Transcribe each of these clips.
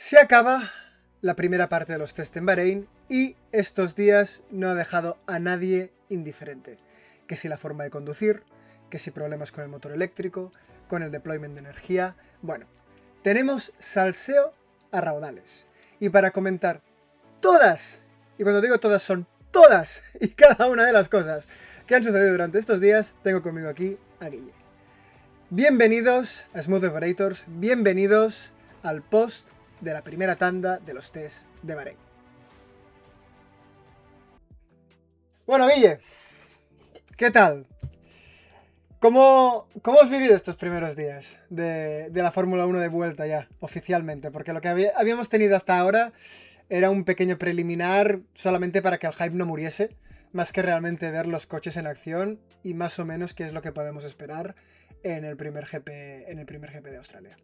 Se acaba la primera parte de los test en Bahrein y estos días no ha dejado a nadie indiferente. Que si la forma de conducir, que si problemas con el motor eléctrico, con el deployment de energía. Bueno, tenemos salseo a raudales. Y para comentar todas, y cuando digo todas son todas y cada una de las cosas que han sucedido durante estos días, tengo conmigo aquí a Guille. Bienvenidos a Smooth Operators, bienvenidos al post de la primera tanda de los test de Bahrein. Bueno, Guille, ¿qué tal? ¿Cómo has vivido estos primeros días de la Fórmula 1 de vuelta ya, oficialmente? Porque lo que habíamos tenido hasta ahora era un pequeño preliminar solamente para que el hype no muriese, más que realmente ver los coches en acción y más o menos qué es lo que podemos esperar en el primer GP de Australia.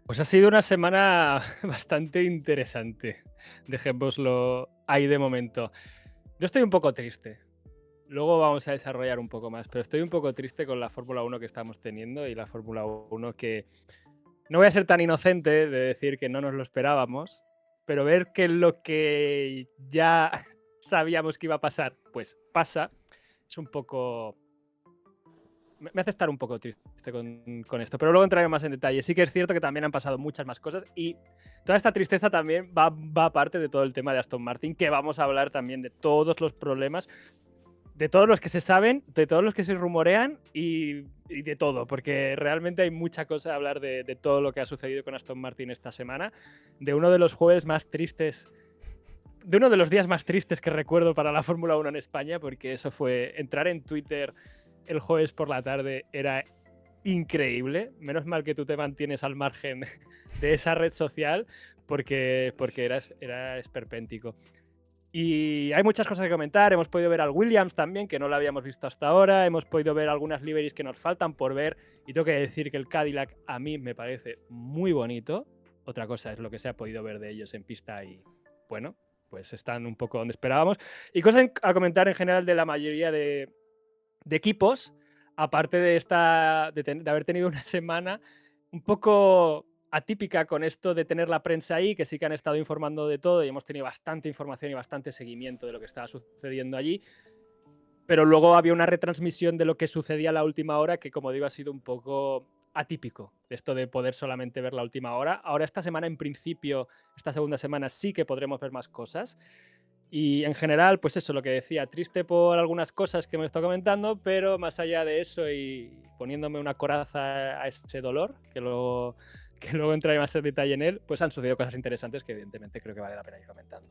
Pues ha sido una semana bastante interesante, dejémoslo ahí de momento. Yo estoy un poco triste, luego vamos a desarrollar un poco más, pero estoy un poco triste con la Fórmula 1 que estamos teniendo y la Fórmula 1 que no voy a ser tan inocente de decir que no nos lo esperábamos, pero ver que lo que ya sabíamos que iba a pasar, pues pasa, es un poco... Me hace estar un poco triste con esto, pero luego entraré más en detalle. Sí que es cierto que también han pasado muchas más cosas y toda esta tristeza también va aparte de todo el tema de Aston Martin, que vamos a hablar también de todos los problemas, de todos los que se saben, de todos los que se rumorean y de todo, porque realmente hay mucha cosa a hablar de todo lo que ha sucedido con Aston Martin esta semana, de uno de los jueves más tristes, de uno de los días más tristes que recuerdo para la Fórmula 1 en España, porque eso fue entrar en Twitter el jueves por la tarde, era increíble. Menos mal que tú te mantienes al margen de esa red social porque era esperpéntico. Y hay muchas cosas que comentar. Hemos podido ver al Williams también, que no lo habíamos visto hasta ahora. Hemos podido ver algunas liveries que nos faltan por ver. Y tengo que decir que el Cadillac a mí me parece muy bonito. Otra cosa es lo que se ha podido ver de ellos en pista y, bueno, pues están un poco donde esperábamos. Y cosas a comentar en general de la mayoría de equipos, aparte de haber tenido una semana un poco atípica con esto de tener la prensa ahí, que sí que han estado informando de todo y hemos tenido bastante información y bastante seguimiento de lo que estaba sucediendo allí, pero luego había una retransmisión de lo que sucedía a la última hora que, como digo, ha sido un poco atípico, esto de poder solamente ver la última hora. Ahora esta semana, en principio, esta segunda semana sí que podremos ver más cosas. Y en general, pues eso, lo que decía, triste por algunas cosas que me está comentando, pero más allá de eso y poniéndome una coraza a ese dolor, que luego entraré más en detalle en él, pues han sucedido cosas interesantes que evidentemente creo que vale la pena ir comentando.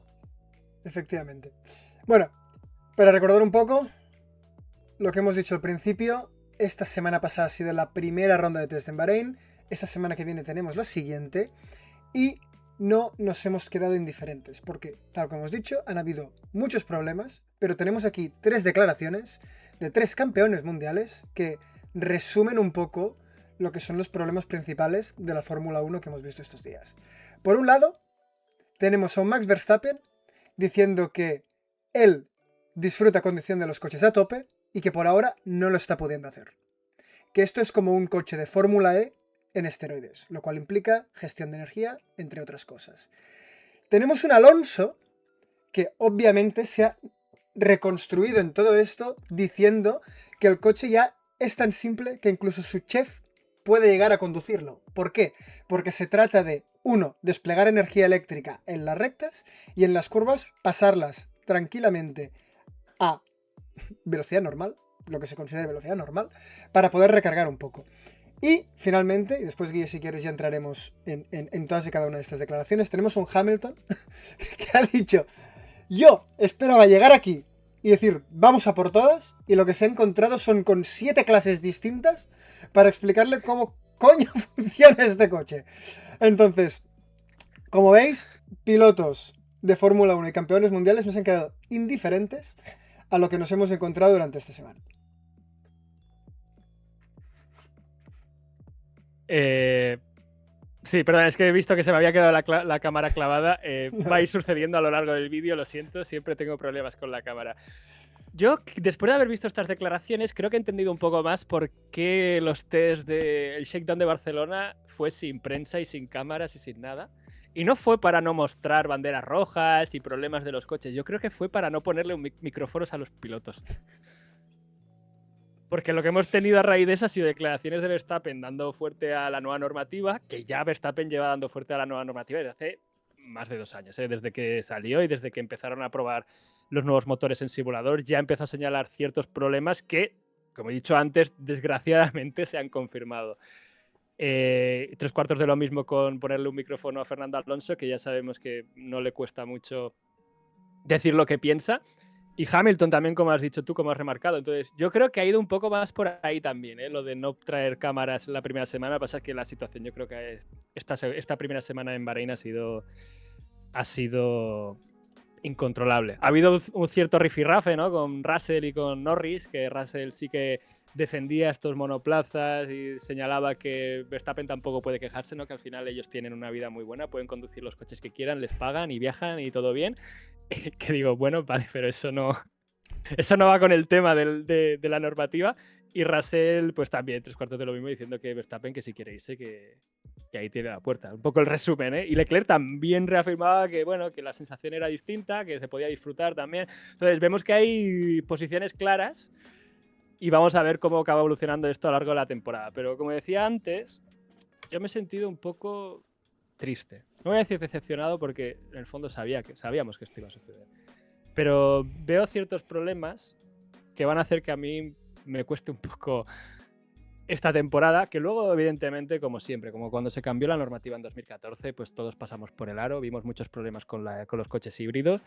Efectivamente. Bueno, para recordar un poco lo que hemos dicho al principio, esta semana pasada ha sido la primera ronda de test en Bahrein, esta semana que viene tenemos la siguiente y no nos hemos quedado indiferentes, porque, tal como hemos dicho, han habido muchos problemas, pero tenemos aquí 3 declaraciones de 3 campeones mundiales que resumen un poco lo que son los problemas principales de la Fórmula 1 que hemos visto estos días. Por un lado, tenemos a un Max Verstappen diciendo que él disfruta conduciendo de los coches a tope y que por ahora no lo está pudiendo hacer. Que esto es como un coche de Fórmula E en esteroides, lo cual implica gestión de energía, entre otras cosas. Tenemos un Alonso que obviamente se ha reconstruido en todo esto diciendo que el coche ya es tan simple que incluso su chef puede llegar a conducirlo. ¿Por qué? Porque se trata de, 1, desplegar energía eléctrica en las rectas y en las curvas pasarlas tranquilamente a velocidad normal, lo que se considera velocidad normal, para poder recargar un poco. Y finalmente, y después Guille, si quieres ya entraremos en todas y cada una de estas declaraciones, tenemos un Hamilton que ha dicho: yo esperaba llegar aquí y decir vamos a por todas, y lo que se ha encontrado son con 7 clases distintas para explicarle cómo coño funciona este coche. Entonces, como veis, pilotos de Fórmula 1 y campeones mundiales nos han quedado indiferentes a lo que nos hemos encontrado durante esta semana. Sí, perdón, es que he visto que se me había quedado la cámara clavada. Va a ir sucediendo a lo largo del vídeo, lo siento, siempre tengo problemas con la cámara. Yo, después de haber visto estas declaraciones, creo que he entendido un poco más por qué los test del Shakedown de Barcelona fue sin prensa y sin cámaras y sin nada. Y no fue para no mostrar banderas rojas y problemas de los coches. Yo creo que fue para no ponerle micrófonos a los pilotos. Porque lo que hemos tenido a raíz de eso ha sido declaraciones de Verstappen dando fuerte a la nueva normativa, que ya Verstappen lleva dando fuerte a la nueva normativa desde hace más de 2 años, desde que salió y desde que empezaron a probar los nuevos motores en simulador, ya empezó a señalar ciertos problemas que, como he dicho antes, desgraciadamente se han confirmado. 3/4 de lo mismo con ponerle un micrófono a Fernando Alonso, que ya sabemos que no le cuesta mucho decir lo que piensa. Y Hamilton también, como has dicho tú, como has remarcado. Entonces, yo creo que ha ido un poco más por ahí también, lo de no traer cámaras la primera semana. Pasa que la situación, yo creo que esta primera semana en Bahrein ha sido incontrolable. Ha habido un cierto rifirrafe, ¿no? Con Russell y con Norris, que Russell sí que defendía estos monoplazas y señalaba que Verstappen tampoco puede quejarse, ¿no? Que al final ellos tienen una vida muy buena, pueden conducir los coches que quieran, les pagan y viajan y todo bien. Que digo, bueno, vale, pero eso no va con el tema de la normativa. Y Russell, pues también 3/4 de lo mismo, diciendo que Verstappen que si quiere irse, que ahí tiene la puerta. Un poco el resumen, ¿eh? Y Leclerc también reafirmaba que, bueno, que la sensación era distinta, que se podía disfrutar también. Entonces, vemos que hay posiciones claras y vamos a ver cómo acaba evolucionando esto a lo largo de la temporada. Pero como decía antes, yo me he sentido un poco triste. No voy a decir decepcionado porque en el fondo sabíamos que esto iba a suceder. Pero veo ciertos problemas que van a hacer que a mí me cueste un poco esta temporada, que luego, evidentemente, como siempre, como cuando se cambió la normativa en 2014, pues todos pasamos por el aro, vimos muchos problemas con los coches híbridos,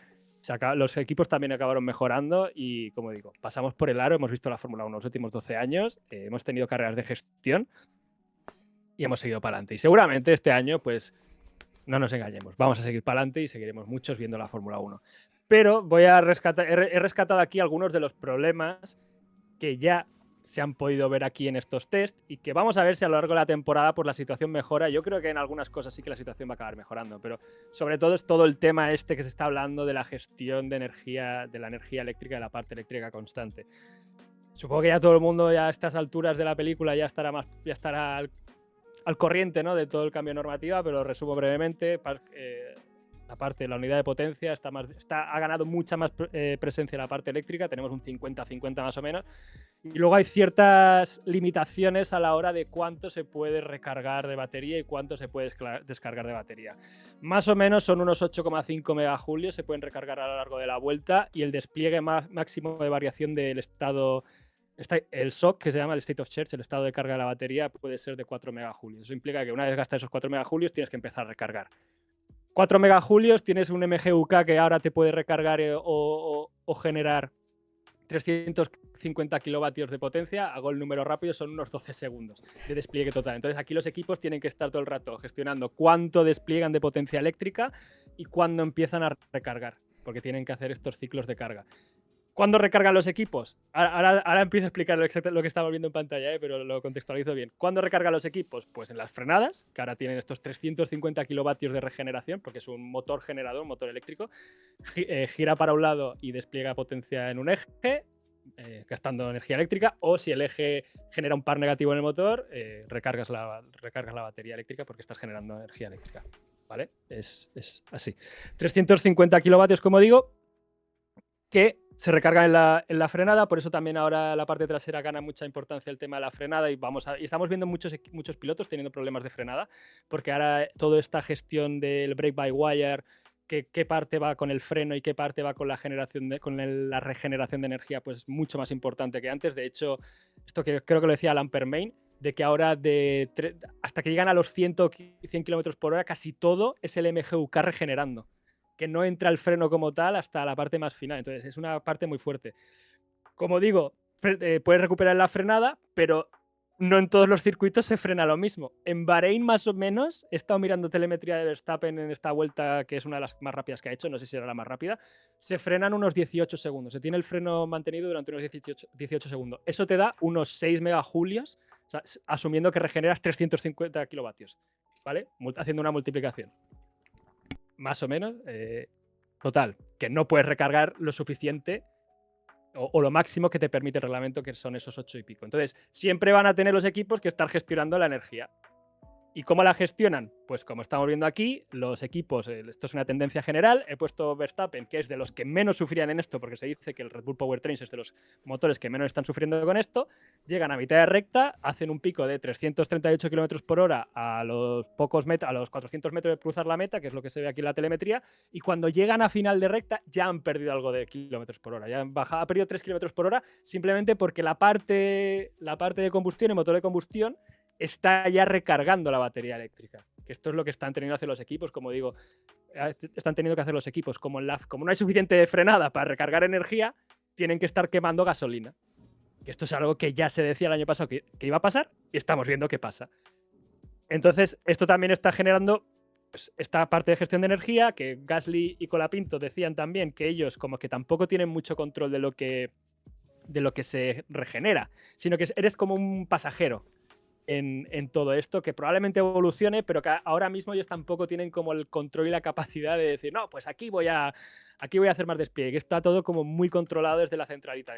los equipos también acabaron mejorando y, como digo, pasamos por el aro, hemos visto la Fórmula 1 los últimos 12 años, hemos tenido carreras de gestión y hemos seguido para adelante. Y seguramente este año, pues, no nos engañemos, vamos a seguir para adelante y seguiremos muchos viendo la Fórmula 1. Pero he rescatado aquí algunos de los problemas que ya se han podido ver aquí en estos test y que vamos a ver si a lo largo de la temporada pues la situación mejora. Yo creo que en algunas cosas sí que la situación va a acabar mejorando, pero sobre todo es todo el tema este que se está hablando de la gestión de energía, de la energía eléctrica, de la parte eléctrica constante. Supongo que ya todo el mundo ya a estas alturas de la película ya estará al corriente, ¿no? De todo el cambio de normativa, pero lo resumo brevemente. Aparte, la unidad de potencia ha ganado mucha más presencia en la parte eléctrica, tenemos un 50-50 más o menos, y luego hay ciertas limitaciones a la hora de cuánto se puede recargar de batería y cuánto se puede descargar de batería. Más o menos son unos 8,5 megajulios, se pueden recargar a lo largo de la vuelta, y el despliegue máximo de variación del estado, el SOC, que se llama el State of Charge, el estado de carga de la batería, puede ser de 4 megajulios. Eso implica que una vez gastas esos 4 megajulios tienes que empezar a recargar. 4 megajulios, tienes un MGUK que ahora te puede recargar o generar 350 kilovatios de potencia. Hago el número rápido, son unos 12 segundos de despliegue total. Entonces aquí los equipos tienen que estar todo el rato gestionando cuánto despliegan de potencia eléctrica y cuándo empiezan a recargar, porque tienen que hacer estos ciclos de carga. ¿Cuándo recargan los equipos? Ahora empiezo a explicar lo que estamos viendo en pantalla, pero lo contextualizo bien. ¿Cuándo recargan los equipos? Pues en las frenadas, que ahora tienen estos 350 kilovatios de regeneración, porque es un motor generador, un motor eléctrico. Gira para un lado y despliega potencia en un eje, gastando energía eléctrica, o si el eje genera un par negativo en el motor, recargas la batería eléctrica porque estás generando energía eléctrica. ¿Vale? Es así. 350 kilovatios, como digo, que se recargan en la frenada, por eso también ahora la parte trasera gana mucha importancia el tema de la frenada y estamos viendo muchos pilotos teniendo problemas de frenada, porque ahora toda esta gestión del brake-by-wire, qué parte va con el freno y qué parte va con la regeneración de energía, pues es mucho más importante que antes. De hecho, esto que creo que lo decía Alan Permain, de que ahora hasta que llegan a los 100 km por hora, casi todo es el MGUK regenerando, que no entra el freno como tal hasta la parte más final. Entonces es una parte muy fuerte. Como digo, puedes recuperar la frenada, pero no en todos los circuitos se frena lo mismo. En Bahrein, más o menos, he estado mirando telemetría de Verstappen en esta vuelta, que es una de las más rápidas que ha hecho, no sé si era la más rápida, se frenan unos 18 segundos. Se tiene el freno mantenido durante unos 18 segundos. Eso te da unos 6 megajulios, o sea, asumiendo que regeneras 350 kilovatios, ¿vale? Haciendo una multiplicación. Más o menos. Total, que no puedes recargar lo suficiente o lo máximo que te permite el reglamento, que son esos 8 y pico. Entonces, siempre van a tener los equipos que estar gestionando la energía. ¿Y cómo la gestionan? Pues como estamos viendo aquí, los equipos, esto es una tendencia general, he puesto Verstappen, que es de los que menos sufrían en esto, porque se dice que el Red Bull Powertrain es de los motores que menos están sufriendo con esto, llegan a mitad de recta, hacen un pico de 338 km por hora a los pocos metros, a los 400 metros de cruzar la meta, que es lo que se ve aquí en la telemetría, y cuando llegan a final de recta ya han perdido algo de kilómetros por hora, ya han bajado, ha perdido 3 km por hora, simplemente porque la parte de combustión, el motor de combustión, está ya recargando la batería eléctrica. Que esto es lo que están teniendo que hacer los equipos, como digo, están teniendo que hacer los equipos. Como no hay suficiente frenada para recargar energía, tienen que estar quemando gasolina. Que esto es algo que ya se decía el año pasado que iba a pasar y estamos viendo que pasa. Entonces, esto también está generando pues, esta parte de gestión de energía, que Gasly y Colapinto decían también que ellos como que tampoco tienen mucho control de lo que se regenera, sino que eres como un pasajero en todo esto, que probablemente evolucione, pero que ahora mismo ellos tampoco tienen como el control y la capacidad de decir, no, pues aquí voy a hacer más despliegue. Está todo como muy controlado desde la centralita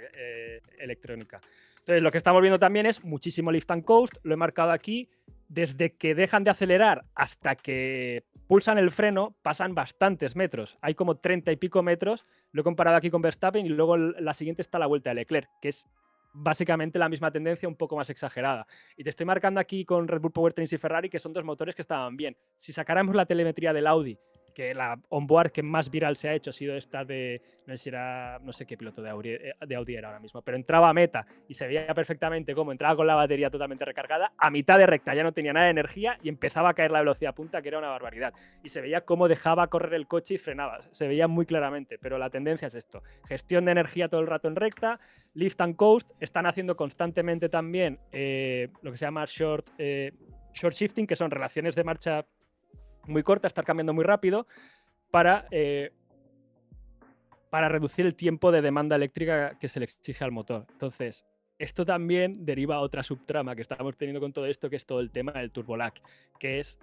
electrónica. Entonces, lo que estamos viendo también es muchísimo lift and coast, lo he marcado aquí, desde que dejan de acelerar hasta que pulsan el freno, pasan bastantes metros. Hay como 30 y pico metros, lo he comparado aquí con Verstappen, y luego la siguiente está la vuelta de Leclerc, que es básicamente la misma tendencia, un poco más exagerada. Y te estoy marcando aquí con Red Bull Powertrain y Ferrari, que son dos motores que estaban bien. Si sacáramos la telemetría del Audi, que la onboard que más viral se ha hecho ha sido esta de, no sé qué piloto de Audi era ahora mismo, pero entraba a meta y se veía perfectamente cómo entraba con la batería totalmente recargada, a mitad de recta ya no tenía nada de energía y empezaba a caer la velocidad punta, que era una barbaridad. Y se veía cómo dejaba correr el coche y frenaba, se veía muy claramente, pero la tendencia es esto: gestión de energía todo el rato en recta, lift and coast, están haciendo constantemente también lo que se llama short shifting, que son relaciones de marcha muy cortas, estar cambiando muy rápido para reducir el tiempo de demanda eléctrica que se le exige al motor. Entonces, esto también deriva a otra subtrama que estamos teniendo con todo esto, que es todo el tema del turbo lag, que es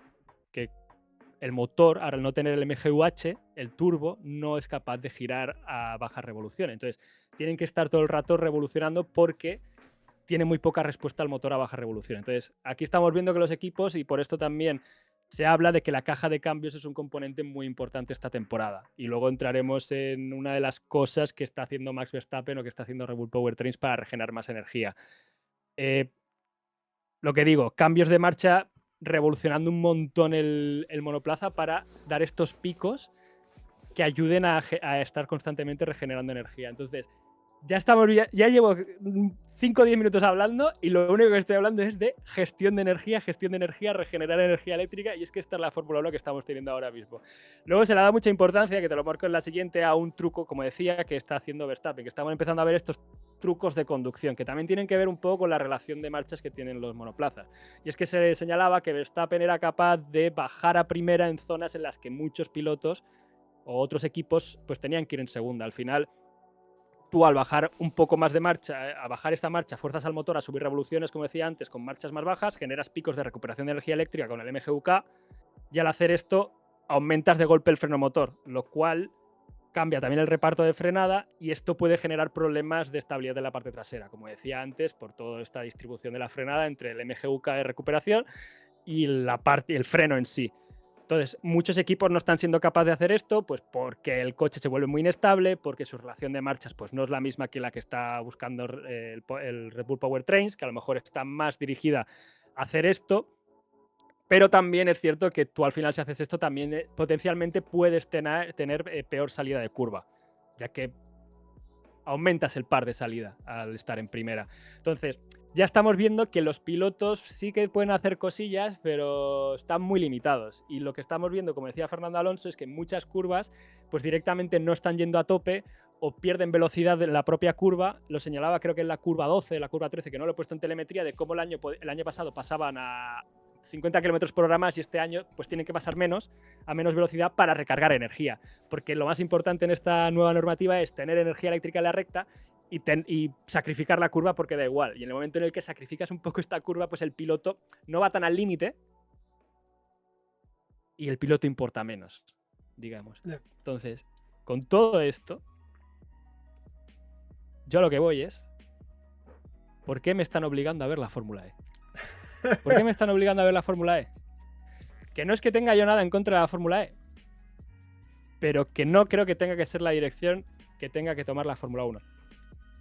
que el motor, al no tener el MGUH, el turbo, no es capaz de girar a baja revolución. Entonces, tienen que estar todo el rato revolucionando porque tiene muy poca respuesta al motor a baja revolución. Entonces, aquí estamos viendo que los equipos, y por esto también se habla de que la caja de cambios es un componente muy importante esta temporada. Y luego entraremos en una de las cosas que está haciendo Max Verstappen o que está haciendo Red Bull Powertrains para regenerar más energía. Lo que digo, cambios de marcha revolucionando un montón el monoplaza para dar estos picos que ayuden a estar constantemente regenerando energía. Entonces, ya llevo 5 o 10 minutos hablando y lo único que estoy hablando es de gestión de energía, regenerar energía eléctrica, y es que esta es la Fórmula 1 que estamos teniendo ahora mismo. Luego se le da mucha importancia, que te lo marco en la siguiente, a un truco, como decía, que está haciendo Verstappen, que estamos empezando a ver estos trucos de conducción, que también tienen que ver un poco con la relación de marchas que tienen los monoplazas. Y es que se señalaba que Verstappen era capaz de bajar a primera en zonas en las que muchos pilotos o otros equipos pues tenían que ir en segunda. Al final, tú al bajar un poco más de marcha, a bajar esta marcha, fuerzas al motor a subir revoluciones, como decía antes, con marchas más bajas, generas picos de recuperación de energía eléctrica con el MGUK, y al hacer esto aumentas de golpe el freno motor, lo cual cambia también el reparto de frenada, y esto puede generar problemas de estabilidad de la parte trasera, como decía antes, por toda esta distribución de la frenada entre el MGUK de recuperación y el freno en sí. Entonces, muchos equipos no están siendo capaces de hacer esto, pues porque el coche se vuelve muy inestable, porque su relación de marchas pues no es la misma que la que está buscando el Red Bull Powertrains, que a lo mejor está más dirigida a hacer esto. Pero también es cierto que tú al final, si haces esto, también potencialmente puedes tener peor salida de curva, ya que aumentas el par de salida al estar en primera. Entonces, ya estamos viendo que los pilotos sí que pueden hacer cosillas, pero están muy limitados. Y lo que estamos viendo, como decía Fernando Alonso, es que en muchas curvas pues directamente no están yendo a tope o pierden velocidad en la propia curva. Lo señalaba, creo que en la curva 12, la curva 13, que no lo he puesto en telemetría, de cómo el año pasado pasaban a 50 km por hora más, y este año pues tienen que pasar a menos velocidad para recargar energía, porque lo más importante en esta nueva normativa es tener energía eléctrica en la recta y sacrificar la curva, porque da igual. Y en el momento en el que sacrificas un poco esta curva, pues el piloto no va tan al límite y el piloto importa menos, digamos. Yeah. Entonces, con todo esto, Yo a lo que voy es, ¿por qué me están obligando a ver la Fórmula E? ¿Por qué me están obligando a ver la Fórmula E? Que no es que tenga yo nada en contra de la Fórmula E, pero que no creo que tenga que ser la dirección que tenga que tomar la Fórmula 1.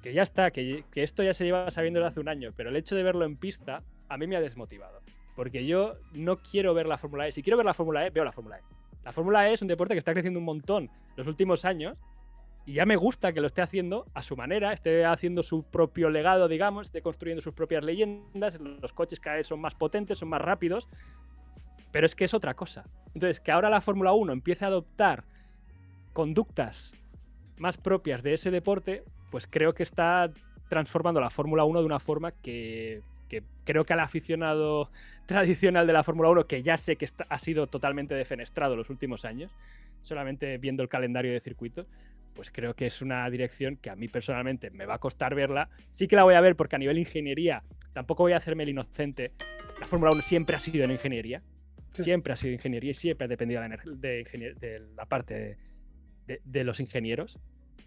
Que ya está, que esto ya se lleva sabiendo desde hace un año, pero el hecho de verlo en pista a mí me ha desmotivado. Porque yo no quiero ver la Fórmula E. Si quiero ver la Fórmula E, veo la Fórmula E. La Fórmula E es un deporte que está creciendo un montón los últimos años y ya me gusta que lo esté haciendo a su manera, esté haciendo su propio legado, digamos, esté construyendo sus propias leyendas, los coches cada vez son más potentes, son más rápidos, pero es que es otra cosa. Entonces, que ahora la Fórmula 1 empiece a adoptar conductas más propias de ese deporte, pues creo que está transformando la Fórmula 1 de una forma que creo que al aficionado tradicional de la Fórmula 1, que ya sé que ha sido totalmente defenestrado los últimos años, solamente viendo el calendario de circuitos, pues creo que es una dirección que a mí personalmente me va a costar verla. Sí que la voy a ver porque a nivel ingeniería, tampoco voy a hacerme el inocente. La Fórmula 1 siempre ha sido en ingeniería. Sí. Siempre ha sido ingeniería y siempre ha dependido de la parte de los ingenieros.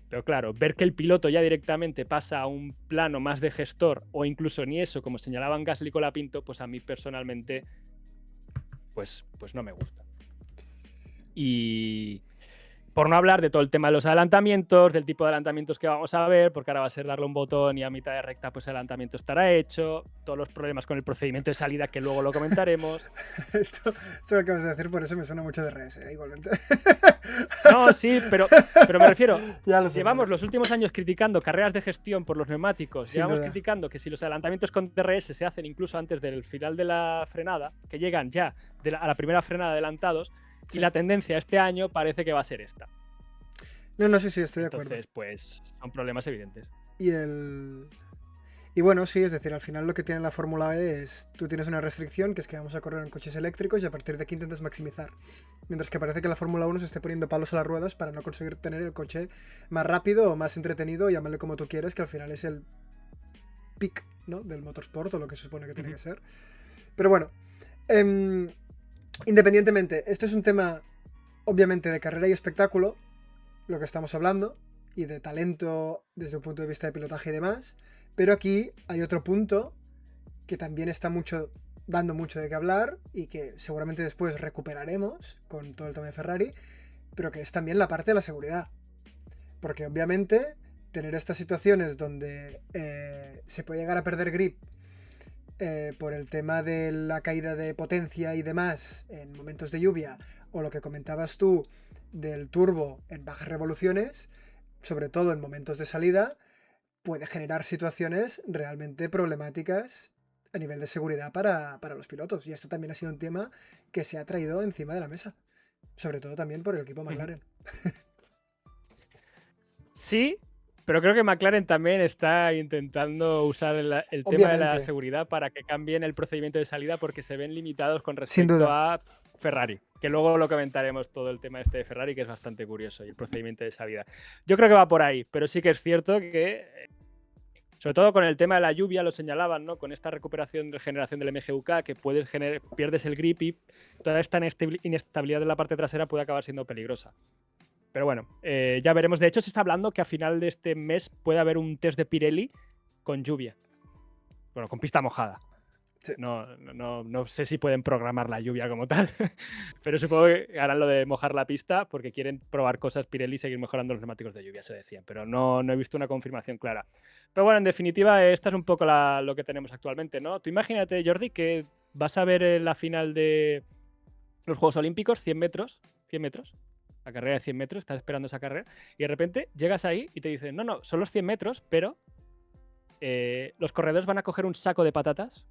Pero claro, ver que el piloto ya directamente pasa a un plano más de gestor o incluso ni eso, como señalaban Gasly y Colapinto, pues a mí personalmente pues no me gusta. Y por no hablar de todo el tema de los adelantamientos, del tipo de adelantamientos que vamos a ver, porque ahora va a ser darle un botón y a mitad de recta pues el adelantamiento estará hecho, todos los problemas con el procedimiento de salida que luego lo comentaremos. Esto que acabas de decir, por eso me suena mucho de RS, igualmente. No, sí, pero me refiero, llevamos los últimos años criticando carreras de gestión por los neumáticos, llevamos criticando que si los adelantamientos con DRS se hacen incluso antes del final de la frenada, que llegan ya a la primera frenada adelantados, y la tendencia este año parece que va a ser esta. No, sí, estoy de acuerdo. Entonces, pues, son problemas evidentes. Y bueno, sí, es decir, al final lo que tiene la Fórmula E es, tú tienes una restricción, que es que vamos a correr en coches eléctricos y a partir de aquí intentas maximizar. Mientras que parece que la Fórmula 1 se esté poniendo palos a las ruedas para no conseguir tener el coche más rápido o más entretenido, llámale como tú quieres, que al final es el peak, ¿no?, del motorsport o lo que se supone que tiene que ser. Pero bueno, independientemente, esto es un tema obviamente de carrera y espectáculo, lo que estamos hablando, y de talento desde un punto de vista de pilotaje y demás, pero aquí hay otro punto que también está dando mucho de qué hablar y que seguramente después recuperaremos con todo el tema de Ferrari, pero que es también la parte de la seguridad, porque obviamente tener estas situaciones donde se puede llegar a perder grip por el tema de la caída de potencia y demás en momentos de lluvia, o lo que comentabas tú del turbo en bajas revoluciones, sobre todo en momentos de salida, puede generar situaciones realmente problemáticas a nivel de seguridad para los pilotos. Y esto también ha sido un tema que se ha traído encima de la mesa, sobre todo también por el equipo McLaren. Sí, pero creo que McLaren también está intentando usar el tema de la seguridad para que cambien el procedimiento de salida, porque se ven limitados con respecto a Ferrari, que luego lo comentaremos todo el tema este de Ferrari, que es bastante curioso, y el procedimiento de salida. Yo creo que va por ahí, pero sí que es cierto que, sobre todo con el tema de la lluvia, lo señalaban, ¿no?, con esta recuperación de regeneración del MGUK, que pierdes el grip y toda esta inestabilidad de la parte trasera puede acabar siendo peligrosa. Pero bueno, ya veremos. De hecho, se está hablando que a final de este mes puede haber un test de Pirelli con lluvia. Bueno, con pista mojada. Sí. No sé si pueden programar la lluvia como tal, pero supongo que harán lo de mojar la pista porque quieren probar cosas Pirelli y seguir mejorando los neumáticos de lluvia, se decía. Pero no he visto una confirmación clara. Pero bueno, en definitiva, esta es un poco lo que tenemos actualmente, ¿no? Tú imagínate, Jordi, que vas a ver la final de los Juegos Olímpicos, 100 metros. La carrera de 100 metros, estás esperando esa carrera, y de repente llegas ahí y te dicen, no, son los 100 metros, pero los corredores van a coger un saco de patatas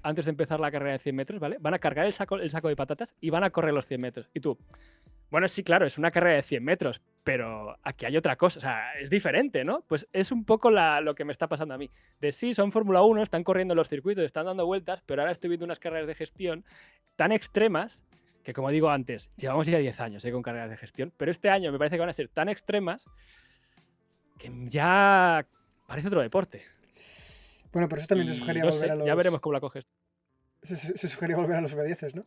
antes de empezar la carrera de 100 metros, ¿vale? Van a cargar el saco de patatas y van a correr los 100 metros. Y tú, bueno, sí, claro, es una carrera de 100 metros, pero aquí hay otra cosa, o sea, es diferente, ¿no? Pues es un poco lo que me está pasando a mí. De sí, son Fórmula 1, están corriendo los circuitos, están dando vueltas, pero ahora estoy viendo unas carreras de gestión tan extremas que, como digo antes, llevamos ya 10 años con carreras de gestión, pero este año me parece que van a ser tan extremas que ya parece otro deporte. Bueno, por eso también te sugería volver a los... Ya veremos cómo la coges. se sugería volver a los V10, ¿no?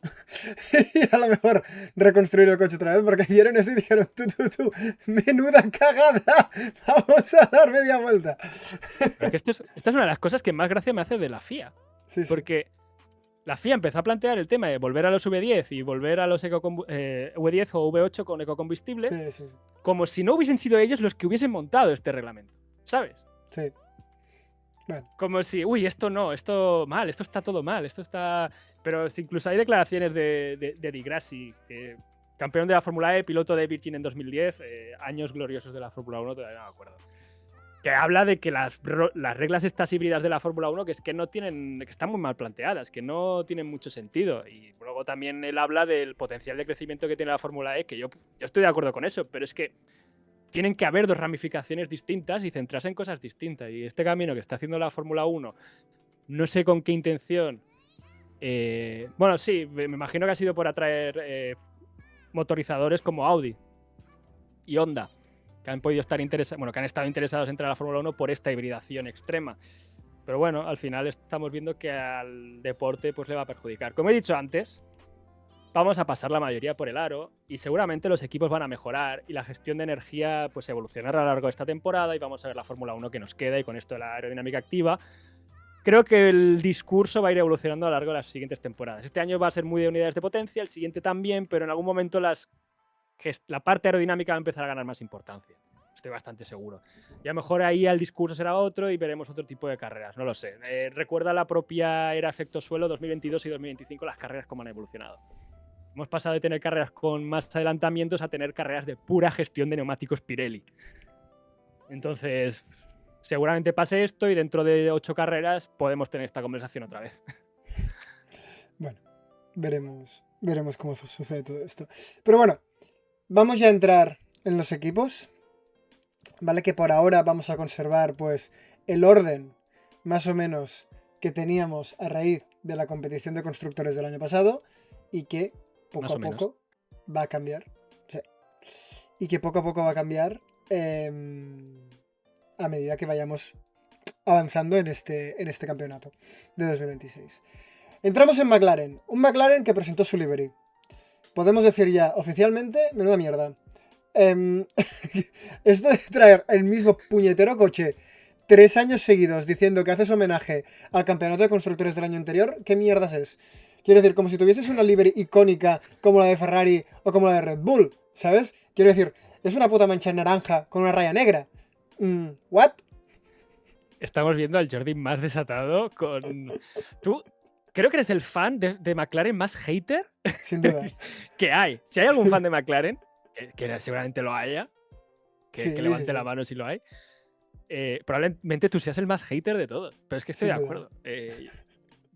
Y a lo mejor reconstruir el coche otra vez, porque vieron eso y dijeron, tú, menuda cagada, vamos a dar media vuelta. Pero es que esta es una de las cosas que más gracia me hace de la FIA. Sí. Porque la FIA empezó a plantear el tema de volver a los V10 y volver a los V10 o V8 con ecocombustibles, Sí. como si no hubiesen sido ellos los que hubiesen montado este reglamento, ¿sabes? Sí. Bueno. Como si, uy, esto no, esto mal, esto está todo mal, esto está... Pero incluso hay declaraciones de Di Grassi, campeón de la Fórmula E, piloto de Virgin en 2010, años gloriosos de la Fórmula 1, todavía no me acuerdo. Que habla de que las reglas estas híbridas de la Fórmula 1 que es que no tienen, que están muy mal planteadas, que no tienen mucho sentido. Y luego también él habla del potencial de crecimiento que tiene la Fórmula E, que yo estoy de acuerdo con eso, pero es que tienen que haber dos ramificaciones distintas y centrarse en cosas distintas. Y este camino que está haciendo la Fórmula 1, no sé con qué intención. Bueno, sí, me imagino que ha sido por atraer motorizadores como Audi y Honda, que han podido estar interesados, bueno, que han estado interesados en entrar a la Fórmula 1 por esta hibridación extrema. Pero bueno, al final estamos viendo que al deporte pues le va a perjudicar. Como he dicho antes, vamos a pasar la mayoría por el aro y seguramente los equipos van a mejorar y la gestión de energía pues evolucionará a lo largo de esta temporada y vamos a ver la Fórmula 1 que nos queda y con esto de la aerodinámica activa. Creo que el discurso va a ir evolucionando a lo largo de las siguientes temporadas. Este año va a ser muy de unidades de potencia, el siguiente también, pero en algún momento la parte aerodinámica va a empezar a ganar más importancia. Estoy bastante seguro. Y a lo mejor ahí el discurso será otro y veremos otro tipo de carreras. No lo sé. Recuerda la propia era efecto suelo 2022 y 2025, las carreras cómo han evolucionado. Hemos pasado de tener carreras con más adelantamientos a tener carreras de pura gestión de neumáticos Pirelli. Entonces, seguramente pase esto y dentro de 8 carreras podemos tener esta conversación otra vez. Bueno, veremos cómo sucede todo esto. Pero bueno, vamos ya a entrar en los equipos. Vale, que por ahora vamos a conservar pues el orden más o menos que teníamos a raíz de la competición de constructores del año pasado y que poco a poco va a cambiar. Sí. Y que poco a poco va a cambiar a medida que vayamos avanzando en este campeonato de 2026. Entramos en McLaren. Un McLaren que presentó su livery. Podemos decir ya oficialmente, menuda mierda. Esto de traer el mismo puñetero coche 3 años seguidos diciendo que haces homenaje al campeonato de constructores del año anterior, ¿qué mierdas es? Quiero decir, como si tuvieses una livery icónica como la de Ferrari o como la de Red Bull, ¿sabes? Quiero decir, es una puta mancha naranja con una raya negra. ¿What? Estamos viendo al Jordi más desatado con... Tú creo que eres el fan de McLaren más hater Sin duda. que hay. Si hay algún fan de McLaren, que seguramente lo haya, que levante la mano si lo hay, probablemente tú seas el más hater de todos. Pero es que estoy de acuerdo.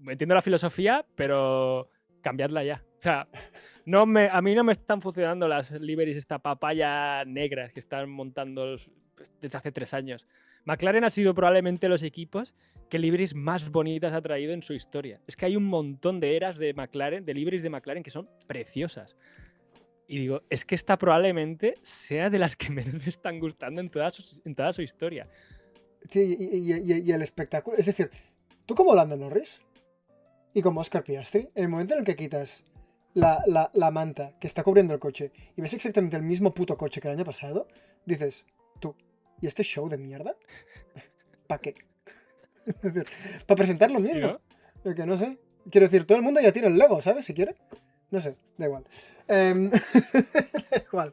Entiendo la filosofía, pero cambiadla ya. O sea, a mí no me están funcionando las liveries, esta papaya negras que están montando desde hace 3 años. McLaren ha sido probablemente los equipos que liveries más bonitas ha traído en su historia. Es que hay un montón de eras de McLaren, de liveries de McLaren que son preciosas. Y digo, es que esta probablemente sea de las que menos me están gustando en toda su historia. Sí, y el espectáculo. Es decir, tú como Lando Norris y como Oscar Piastri, en el momento en el que quitas la manta que está cubriendo el coche y ves exactamente el mismo puto coche que el año pasado, dices, tú, ¿y este show de mierda? ¿Para qué? Para presentar lo mismo. ¿Sí, no? Que no sé. Quiero decir, todo el mundo ya tiene el Lego, ¿sabes? Si quiere. No sé, da igual. Da igual.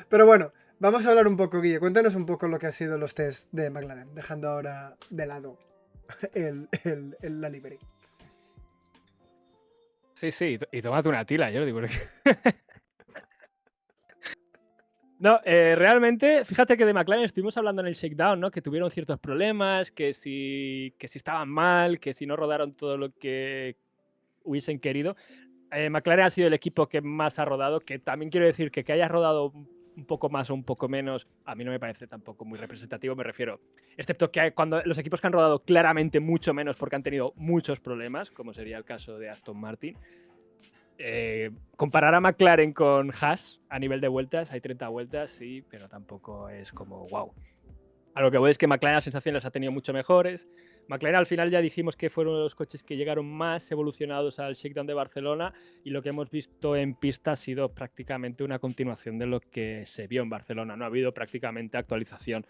Pero bueno, vamos a hablar un poco, Guille. Cuéntanos un poco lo que han sido los tests de McLaren, dejando ahora de lado la livery. Sí, y tómate una tila, Jordi, porque... No, realmente, fíjate que de McLaren estuvimos hablando en el shakedown, ¿no? Que tuvieron ciertos problemas, que si estaban mal, que si no rodaron todo lo que hubiesen querido. McLaren ha sido el equipo que más ha rodado, que también quiero decir que haya rodado un poco más o un poco menos, a mí no me parece tampoco muy representativo, me refiero, excepto que cuando los equipos que han rodado claramente mucho menos porque han tenido muchos problemas, como sería el caso de Aston Martin. Comparar a McLaren con Haas a nivel de vueltas, hay 30 vueltas, sí, pero tampoco es como wow. A lo que voy es que McLaren las sensaciones las ha tenido mucho mejores. McLaren al final ya dijimos que fueron los coches que llegaron más evolucionados al Shakedown de Barcelona y lo que hemos visto en pista ha sido prácticamente una continuación de lo que se vio en Barcelona. No ha habido prácticamente actualización.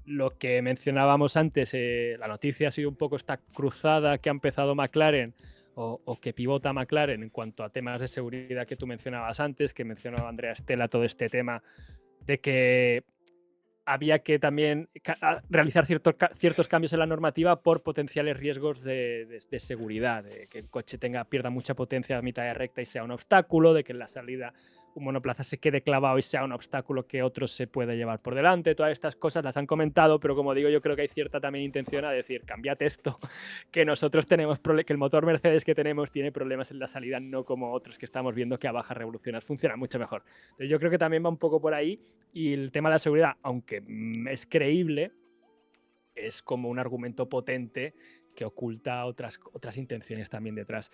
Lo que mencionábamos antes, la noticia ha sido un poco esta cruzada que ha empezado McLaren o que pivota McLaren en cuanto a temas de seguridad que tú mencionabas antes, que mencionó Andrea Stella, todo este tema de que había que también realizar ciertos cambios en la normativa por potenciales riesgos de seguridad, de que el coche pierda mucha potencia a mitad de recta y sea un obstáculo, de que en la salida un monoplaza se quede clavado y sea un obstáculo que otro se puede llevar por delante. Todas estas cosas las han comentado, pero como digo, yo creo que hay cierta también intención a decir, cambiate esto, que nosotros tenemos que el motor Mercedes que tenemos tiene problemas en la salida, no como otros que estamos viendo que a bajas revoluciones funcionan mucho mejor. Entonces yo creo que también va un poco por ahí, y el tema de la seguridad, aunque es creíble, es como un argumento potente que oculta otras intenciones también detrás.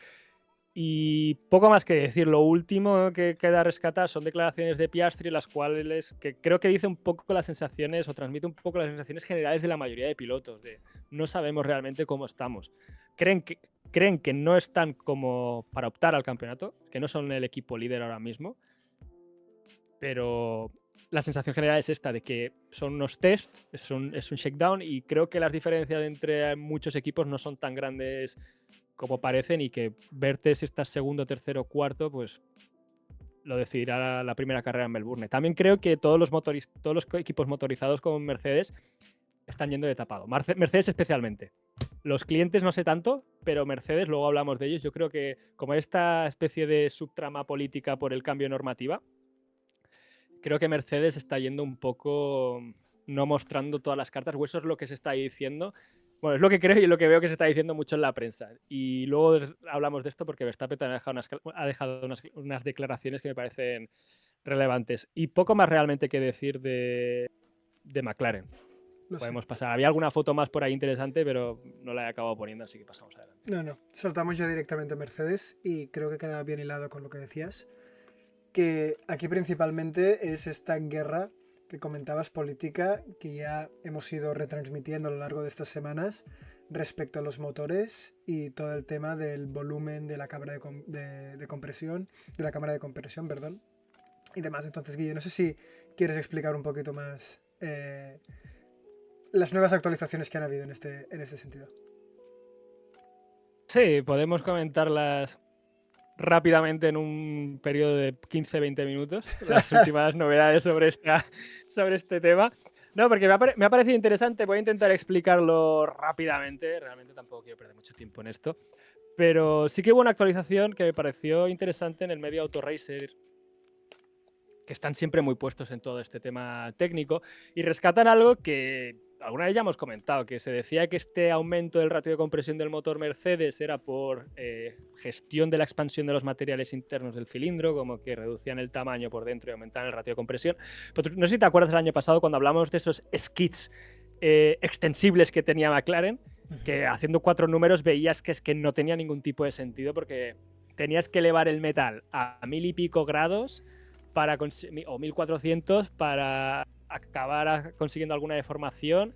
Y poco más que decir. Lo último que queda rescatar son declaraciones de Piastri, las cuales que creo que dice un poco las sensaciones o transmite un poco las sensaciones generales de la mayoría de pilotos. De no sabemos realmente cómo estamos. Creen que no están como para optar al campeonato, que no son el equipo líder ahora mismo, pero la sensación general es esta, de que son unos test, es un shakedown, y creo que las diferencias entre muchos equipos no son tan grandes como parecen, y que verte si estás segundo, tercero, cuarto, pues lo decidirá la primera carrera en Melbourne. También creo que todos los equipos motorizados como Mercedes están yendo de tapado. Mercedes especialmente. Los clientes no sé tanto, pero Mercedes, luego hablamos de ellos. Yo creo que como esta especie de subtrama política por el cambio de normativa, creo que Mercedes está yendo un poco no mostrando todas las cartas, o eso es lo que se está diciendo. Bueno, es lo que creo y lo que veo que se está diciendo mucho en la prensa. Y luego hablamos de esto porque Verstappen ha dejado unas declaraciones que me parecen relevantes. Y poco más realmente que decir de McLaren. Podemos pasar. Había alguna foto más por ahí interesante, pero no la he acabado poniendo, así que pasamos adelante. No, saltamos ya directamente a Mercedes y creo que queda bien hilado con lo que decías. Que aquí principalmente es esta guerra que comentabas política que ya hemos ido retransmitiendo a lo largo de estas semanas respecto a los motores y todo el tema del volumen de la cámara de compresión, de la cámara de compresión, perdón, y demás. Entonces, Guille, no sé si quieres explicar un poquito más las nuevas actualizaciones que han habido en este sentido. Sí, podemos comentarlas rápidamente en un periodo de 15-20 minutos, las últimas novedades sobre este tema. No, porque me ha parecido interesante. Voy a intentar explicarlo rápidamente. Realmente tampoco quiero perder mucho tiempo en esto. Pero sí que hubo una actualización que me pareció interesante en el medio Autoracer, que están siempre muy puestos en todo este tema técnico, y rescatan algo que alguna vez ya hemos comentado, que se decía que este aumento del ratio de compresión del motor Mercedes era por gestión de la expansión de los materiales internos del cilindro, como que reducían el tamaño por dentro y aumentaban el ratio de compresión. Pero no sé si te acuerdas del año pasado cuando hablamos de esos skits extensibles que tenía McLaren, que haciendo 4 números veías que es que no tenía ningún tipo de sentido, porque tenías que elevar el metal a 1000 y pico grados o 1400 para acabar consiguiendo alguna deformación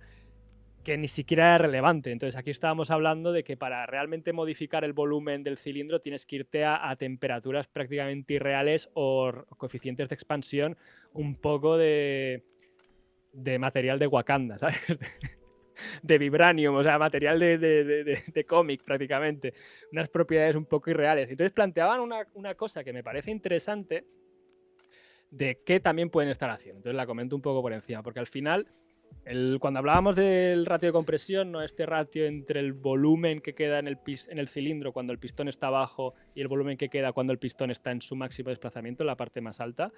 que ni siquiera era relevante. Entonces aquí estábamos hablando de que para realmente modificar el volumen del cilindro tienes que irte a temperaturas prácticamente irreales o coeficientes de expansión un poco de material de Wakanda, ¿sabes? De vibranium, o sea, material de cómic prácticamente. Unas propiedades un poco irreales. Entonces planteaban una cosa que me parece interesante, de qué también pueden estar haciendo. Entonces la comento un poco por encima, porque al final, cuando hablábamos del ratio de compresión, no este ratio entre el volumen que queda en el cilindro cuando el pistón está abajo y el volumen que queda cuando el pistón está en su máximo desplazamiento, en la parte más alta,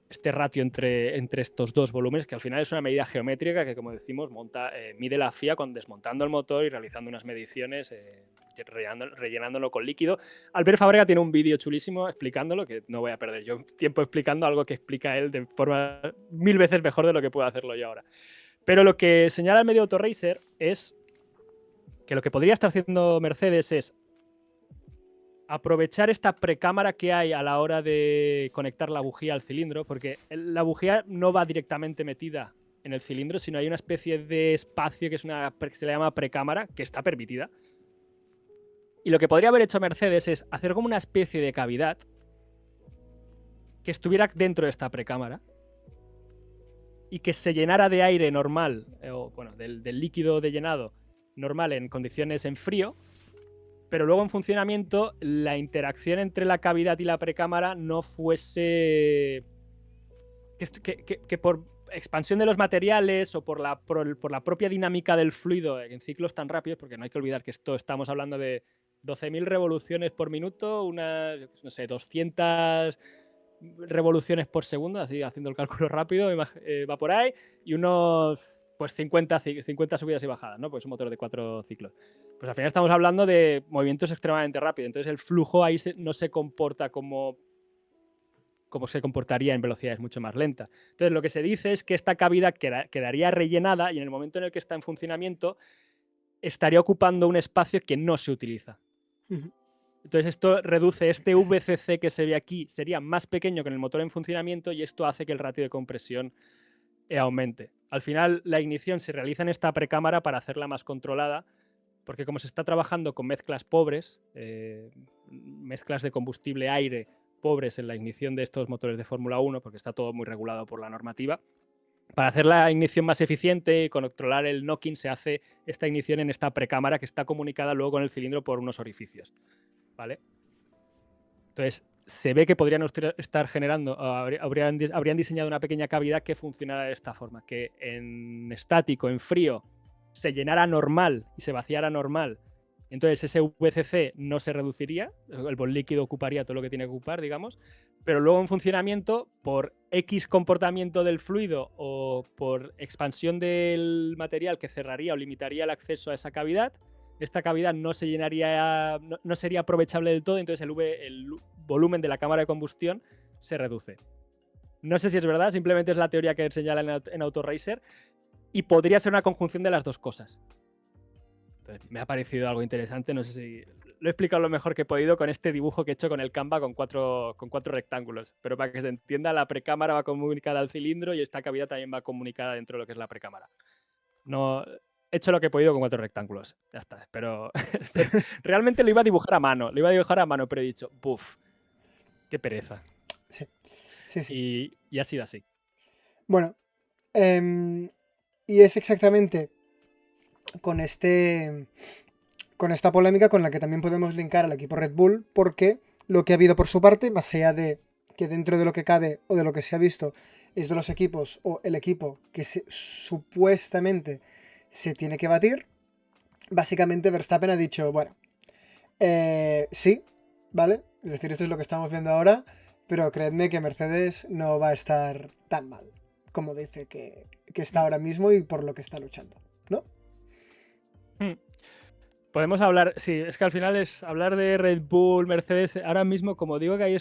este ratio entre estos dos volúmenes, que al final es una medida geométrica que, como decimos, mide la FIA desmontando el motor y realizando unas mediciones, rellenándolo con líquido. Albert Fábrega tiene un vídeo chulísimo explicándolo, que no voy a perder yo tiempo explicando algo que explica él de forma 1000 veces mejor de lo que puedo hacerlo yo ahora. Pero lo que señala el medio Autoracer es que lo que podría estar haciendo Mercedes es aprovechar esta precámara que hay a la hora de conectar la bujía al cilindro, porque la bujía no va directamente metida en el cilindro, sino hay una especie de espacio que se le llama precámara, que está permitida. Y lo que podría haber hecho Mercedes es hacer como una especie de cavidad que estuviera dentro de esta precámara y que se llenara de aire normal, o bueno, del líquido de llenado normal en condiciones en frío, pero luego en funcionamiento la interacción entre la cavidad y la precámara no fuese... que por expansión de los materiales o por la propia dinámica del fluido en ciclos tan rápidos, porque no hay que olvidar que estamos hablando de 12.000 revoluciones por minuto, no sé, 200 revoluciones por segundo, así haciendo el cálculo rápido, va por ahí, y unos pues 50 subidas y bajadas, ¿no? Pues es un motor de 4 ciclos. Pues al final estamos hablando de movimientos extremadamente rápidos, entonces el flujo ahí no se comporta como se comportaría en velocidades mucho más lentas. Entonces lo que se dice es que esta cavidad quedaría rellenada y en el momento en el que está en funcionamiento estaría ocupando un espacio que no se utiliza. Entonces esto reduce este VCC que se ve aquí, sería más pequeño que en el motor en funcionamiento y esto hace que el ratio de compresión aumente. Al final la ignición se realiza en esta precámara para hacerla más controlada, porque como se está trabajando con mezclas pobres, mezclas de combustible-aire pobres en la ignición de estos motores de Fórmula 1, porque está todo muy regulado por la normativa, para hacer la ignición más eficiente y controlar el knocking se hace esta ignición en esta precámara que está comunicada luego con el cilindro por unos orificios. ¿Vale? Entonces, se ve que podrían estar generando, habrían diseñado una pequeña cavidad que funcionara de esta forma, que en estático, en frío, se llenara normal y se vaciara normal. Entonces ese VCC no se reduciría, el bol líquido ocuparía todo lo que tiene que ocupar, digamos, pero luego en funcionamiento, por X comportamiento del fluido o por expansión del material que cerraría o limitaría el acceso a esa cavidad, esta cavidad no se llenaría, no sería aprovechable del todo, entonces el volumen de la cámara de combustión se reduce. No sé si es verdad, simplemente es la teoría que señala en Autoracer y podría ser una conjunción de las dos cosas. Entonces, me ha parecido algo interesante, no sé si lo he explicado lo mejor que he podido con este dibujo que he hecho con el Canva con cuatro rectángulos, pero para que se entienda, la precámara va comunicada al cilindro y esta cavidad también va comunicada dentro de lo que es la precámara. No, he hecho lo que he podido con 4 rectángulos, ya está, pero realmente lo iba a dibujar a mano, pero he dicho, ¡buf! ¡Qué pereza! Sí, sí, sí. Y ha sido así. Bueno, y es exactamente con esta polémica con la que también podemos linkar al equipo Red Bull, porque lo que ha habido por su parte, más allá de que dentro de lo que cabe o de lo que se ha visto es de los equipos o el equipo que supuestamente se tiene que batir, básicamente Verstappen ha dicho, bueno, sí, ¿vale? Es decir, esto es lo que estamos viendo ahora, pero creedme que Mercedes no va a estar tan mal como dice que está ahora mismo y por lo que está luchando, ¿no? Podemos hablar, sí, es que al final es hablar de Red Bull, Mercedes, ahora mismo, como digo que hay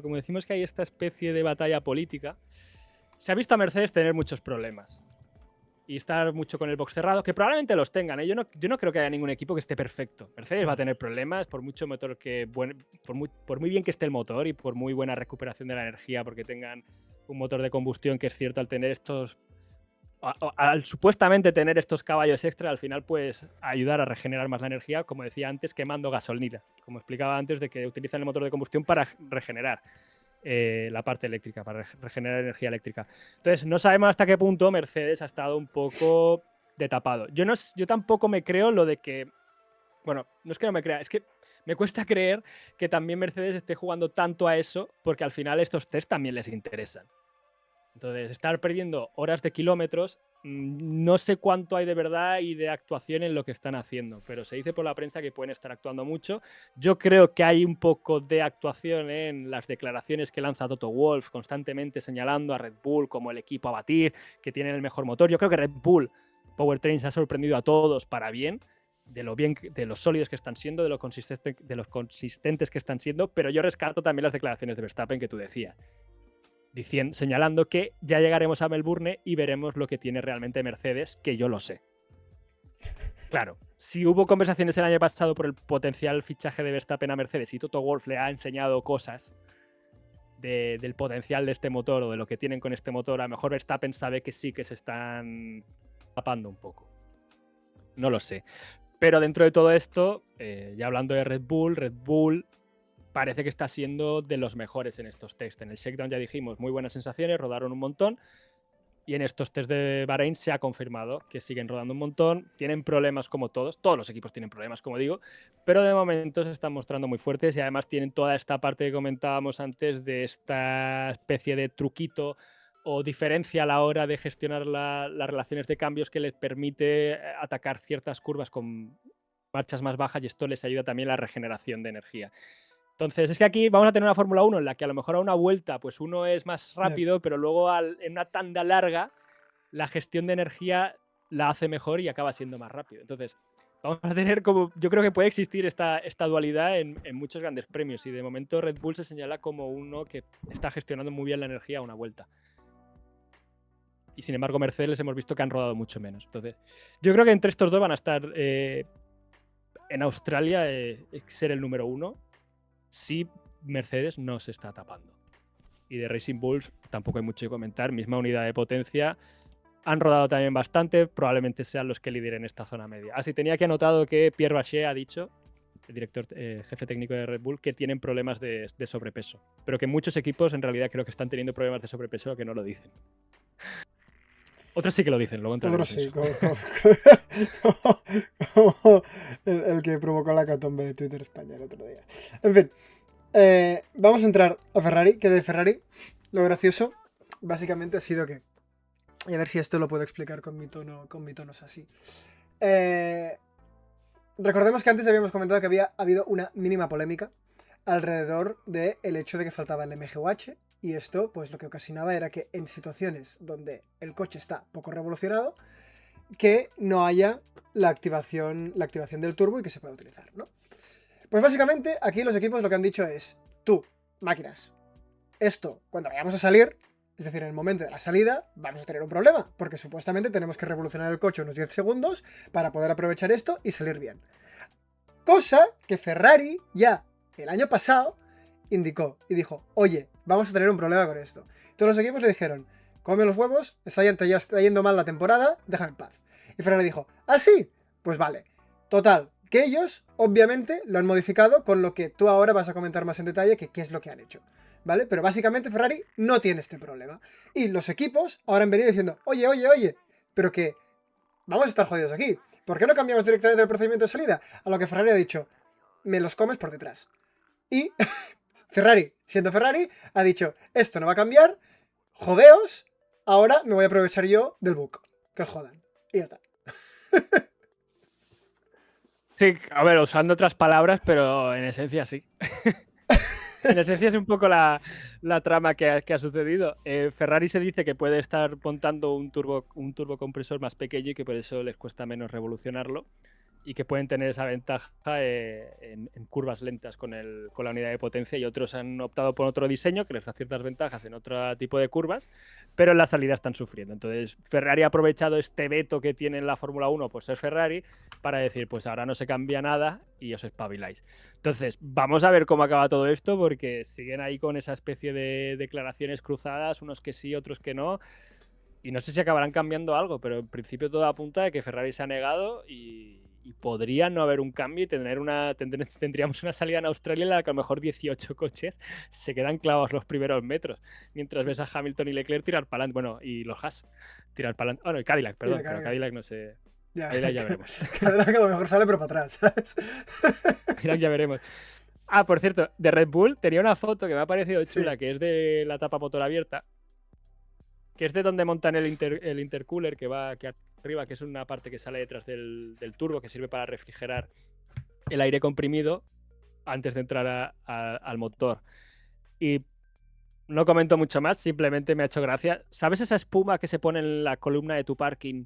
como decimos que hay esta especie de batalla política, se ha visto a Mercedes tener muchos problemas y estar mucho con el box cerrado, que probablemente los tengan, ¿eh? Yo no creo que haya ningún equipo que esté perfecto. Mercedes va a tener problemas por mucho motor por muy bien que esté el motor y por muy buena recuperación de la energía, porque tengan un motor de combustión que es cierto al tener al supuestamente tener estos caballos extra, al final puedes ayudar a regenerar más la energía, como decía antes, quemando gasolina, como explicaba antes, de que utilizan el motor de combustión para regenerar la parte eléctrica, para regenerar energía eléctrica. Entonces, no sabemos hasta qué punto Mercedes ha estado un poco de tapado. Yo tampoco me creo lo de que... Bueno, no es que no me crea, es que me cuesta creer que también Mercedes esté jugando tanto a eso, porque al final estos test también les interesan. Entonces, estar perdiendo horas de kilómetros, no sé cuánto hay de verdad y de actuación en lo que están haciendo, pero se dice por la prensa que pueden estar actuando mucho. Yo creo que hay un poco de actuación en las declaraciones que lanza Toto Wolff, constantemente señalando a Red Bull como el equipo a batir, que tienen el mejor motor. Yo creo que Red Bull Powertrain se ha sorprendido a todos para bien, de los sólidos que están siendo, de los consistentes que están siendo, pero yo rescato también las declaraciones de Verstappen que tú decías. Señalando que ya llegaremos a Melbourne y veremos lo que tiene realmente Mercedes, que yo lo sé. Claro, si hubo conversaciones el año pasado por el potencial fichaje de Verstappen a Mercedes y Toto Wolff le ha enseñado cosas, del potencial de este motor o de lo que tienen con este motor, a lo mejor Verstappen sabe que sí que se están tapando un poco. No lo sé. Pero dentro de todo esto, ya hablando de Red Bull parece que está siendo de los mejores en estos tests. En el Shakedown ya dijimos, muy buenas sensaciones, rodaron un montón. Y en estos test de Bahrein se ha confirmado que siguen rodando un montón. Tienen problemas como todos los equipos tienen problemas, como digo, pero de momento se están mostrando muy fuertes y además tienen toda esta parte que comentábamos antes de esta especie de truquito o diferencia a la hora de gestionar las relaciones de cambios que les permite atacar ciertas curvas con marchas más bajas y esto les ayuda también a la regeneración de energía. Entonces, es que aquí vamos a tener una Fórmula 1 en la que a lo mejor a una vuelta pues uno es más rápido, pero luego en una tanda larga la gestión de energía la hace mejor y acaba siendo más rápido. Entonces, vamos a tener como, yo creo que puede existir esta dualidad en muchos grandes premios y de momento Red Bull se señala como uno que está gestionando muy bien la energía a una vuelta. Y sin embargo, Mercedes hemos visto que han rodado mucho menos. Entonces, yo creo que entre estos dos van a estar en Australia ser el número 1 si Mercedes no se está tapando. Y de Racing Bulls tampoco hay mucho que comentar. Misma unidad de potencia. Han rodado también bastante. Probablemente sean los que lideren esta zona media. Así tenía que anotado que Pierre Bachelet ha dicho, el director jefe técnico de Red Bull, que tienen problemas de sobrepeso. Pero que muchos equipos en realidad creo que están teniendo problemas de sobrepeso que no lo dicen. Otros sí que lo dicen, luego entraremos Otros sí, en eso. como el que provocó la catombe de Twitter España el otro día. En fin, vamos a entrar a Ferrari, que de Ferrari lo gracioso básicamente ha sido que, y a ver si esto lo puedo explicar con mi tono así. Recordemos que antes habíamos comentado que había habido una mínima polémica alrededor del hecho de que faltaba el MGUH. Y esto, pues lo que ocasionaba era que en situaciones donde el coche está poco revolucionado, que no haya la activación del turbo y que se pueda utilizar, ¿no? Pues básicamente aquí los equipos lo que han dicho es, tú, máquinas, esto cuando vayamos a salir, es decir, en el momento de la salida, vamos a tener un problema, porque supuestamente tenemos que revolucionar el coche unos 10 segundos para poder aprovechar esto y salir bien. Cosa que Ferrari ya el año pasado indicó y dijo, oye, vamos a tener un problema con esto. Todos los equipos le dijeron, come los huevos, ya está yendo mal la temporada, déjame en paz. Y Ferrari dijo, ¿ah, sí? Pues vale. Total, que ellos, obviamente, lo han modificado con lo que tú ahora vas a comentar más en detalle, que qué es lo que han hecho, ¿vale? Pero básicamente Ferrari no tiene este problema. Y los equipos ahora han venido diciendo, oye, pero que vamos a estar jodidos aquí. ¿Por qué no cambiamos directamente el procedimiento de salida? A lo que Ferrari ha dicho, me los comes por detrás. Y Ferrari, siendo Ferrari, ha dicho, esto no va a cambiar, jodeos, ahora me voy a aprovechar yo del bug. Que os jodan. Y ya está. Sí, a ver, usando otras palabras, pero en esencia sí. En esencia es un poco la trama que ha sucedido. Ferrari se dice que puede estar montando un turbocompresor más pequeño y que por eso les cuesta menos revolucionarlo y que pueden tener esa ventaja en curvas lentas con la unidad de potencia, y otros han optado por otro diseño que les da ciertas ventajas en otro tipo de curvas, pero en la salida están sufriendo. Entonces Ferrari ha aprovechado este veto que tiene en la Fórmula 1 por ser Ferrari para decir, pues ahora no se cambia nada y os espabiláis. Entonces vamos a ver cómo acaba todo esto, porque siguen ahí con esa especie de declaraciones cruzadas, unos que sí, otros que no. Y no sé si acabarán cambiando algo, pero en principio todo apunta a que Ferrari se ha negado y podría no haber un cambio y tendríamos una salida en Australia en la que a lo mejor 18 coches se quedan clavados los primeros metros, mientras ves a Hamilton y Leclerc tirar para adelante, bueno, y los Haas tirar para adelante. Oh, no, y Cadillac, perdón, pero Cadillac no sé. Ya, Cadillac ya veremos. Cadillac a lo mejor sale pero para atrás, ¿sabes? Cadillac ya veremos. Ah, por cierto, de Red Bull tenía una foto que me ha parecido chula, que es de la tapa motor abierta, que es de donde montan el intercooler que va aquí arriba, que es una parte que sale detrás del turbo, que sirve para refrigerar el aire comprimido antes de entrar al motor. Y no comento mucho más, simplemente me ha hecho gracia. ¿Sabes esa espuma que se pone en la columna de tu parking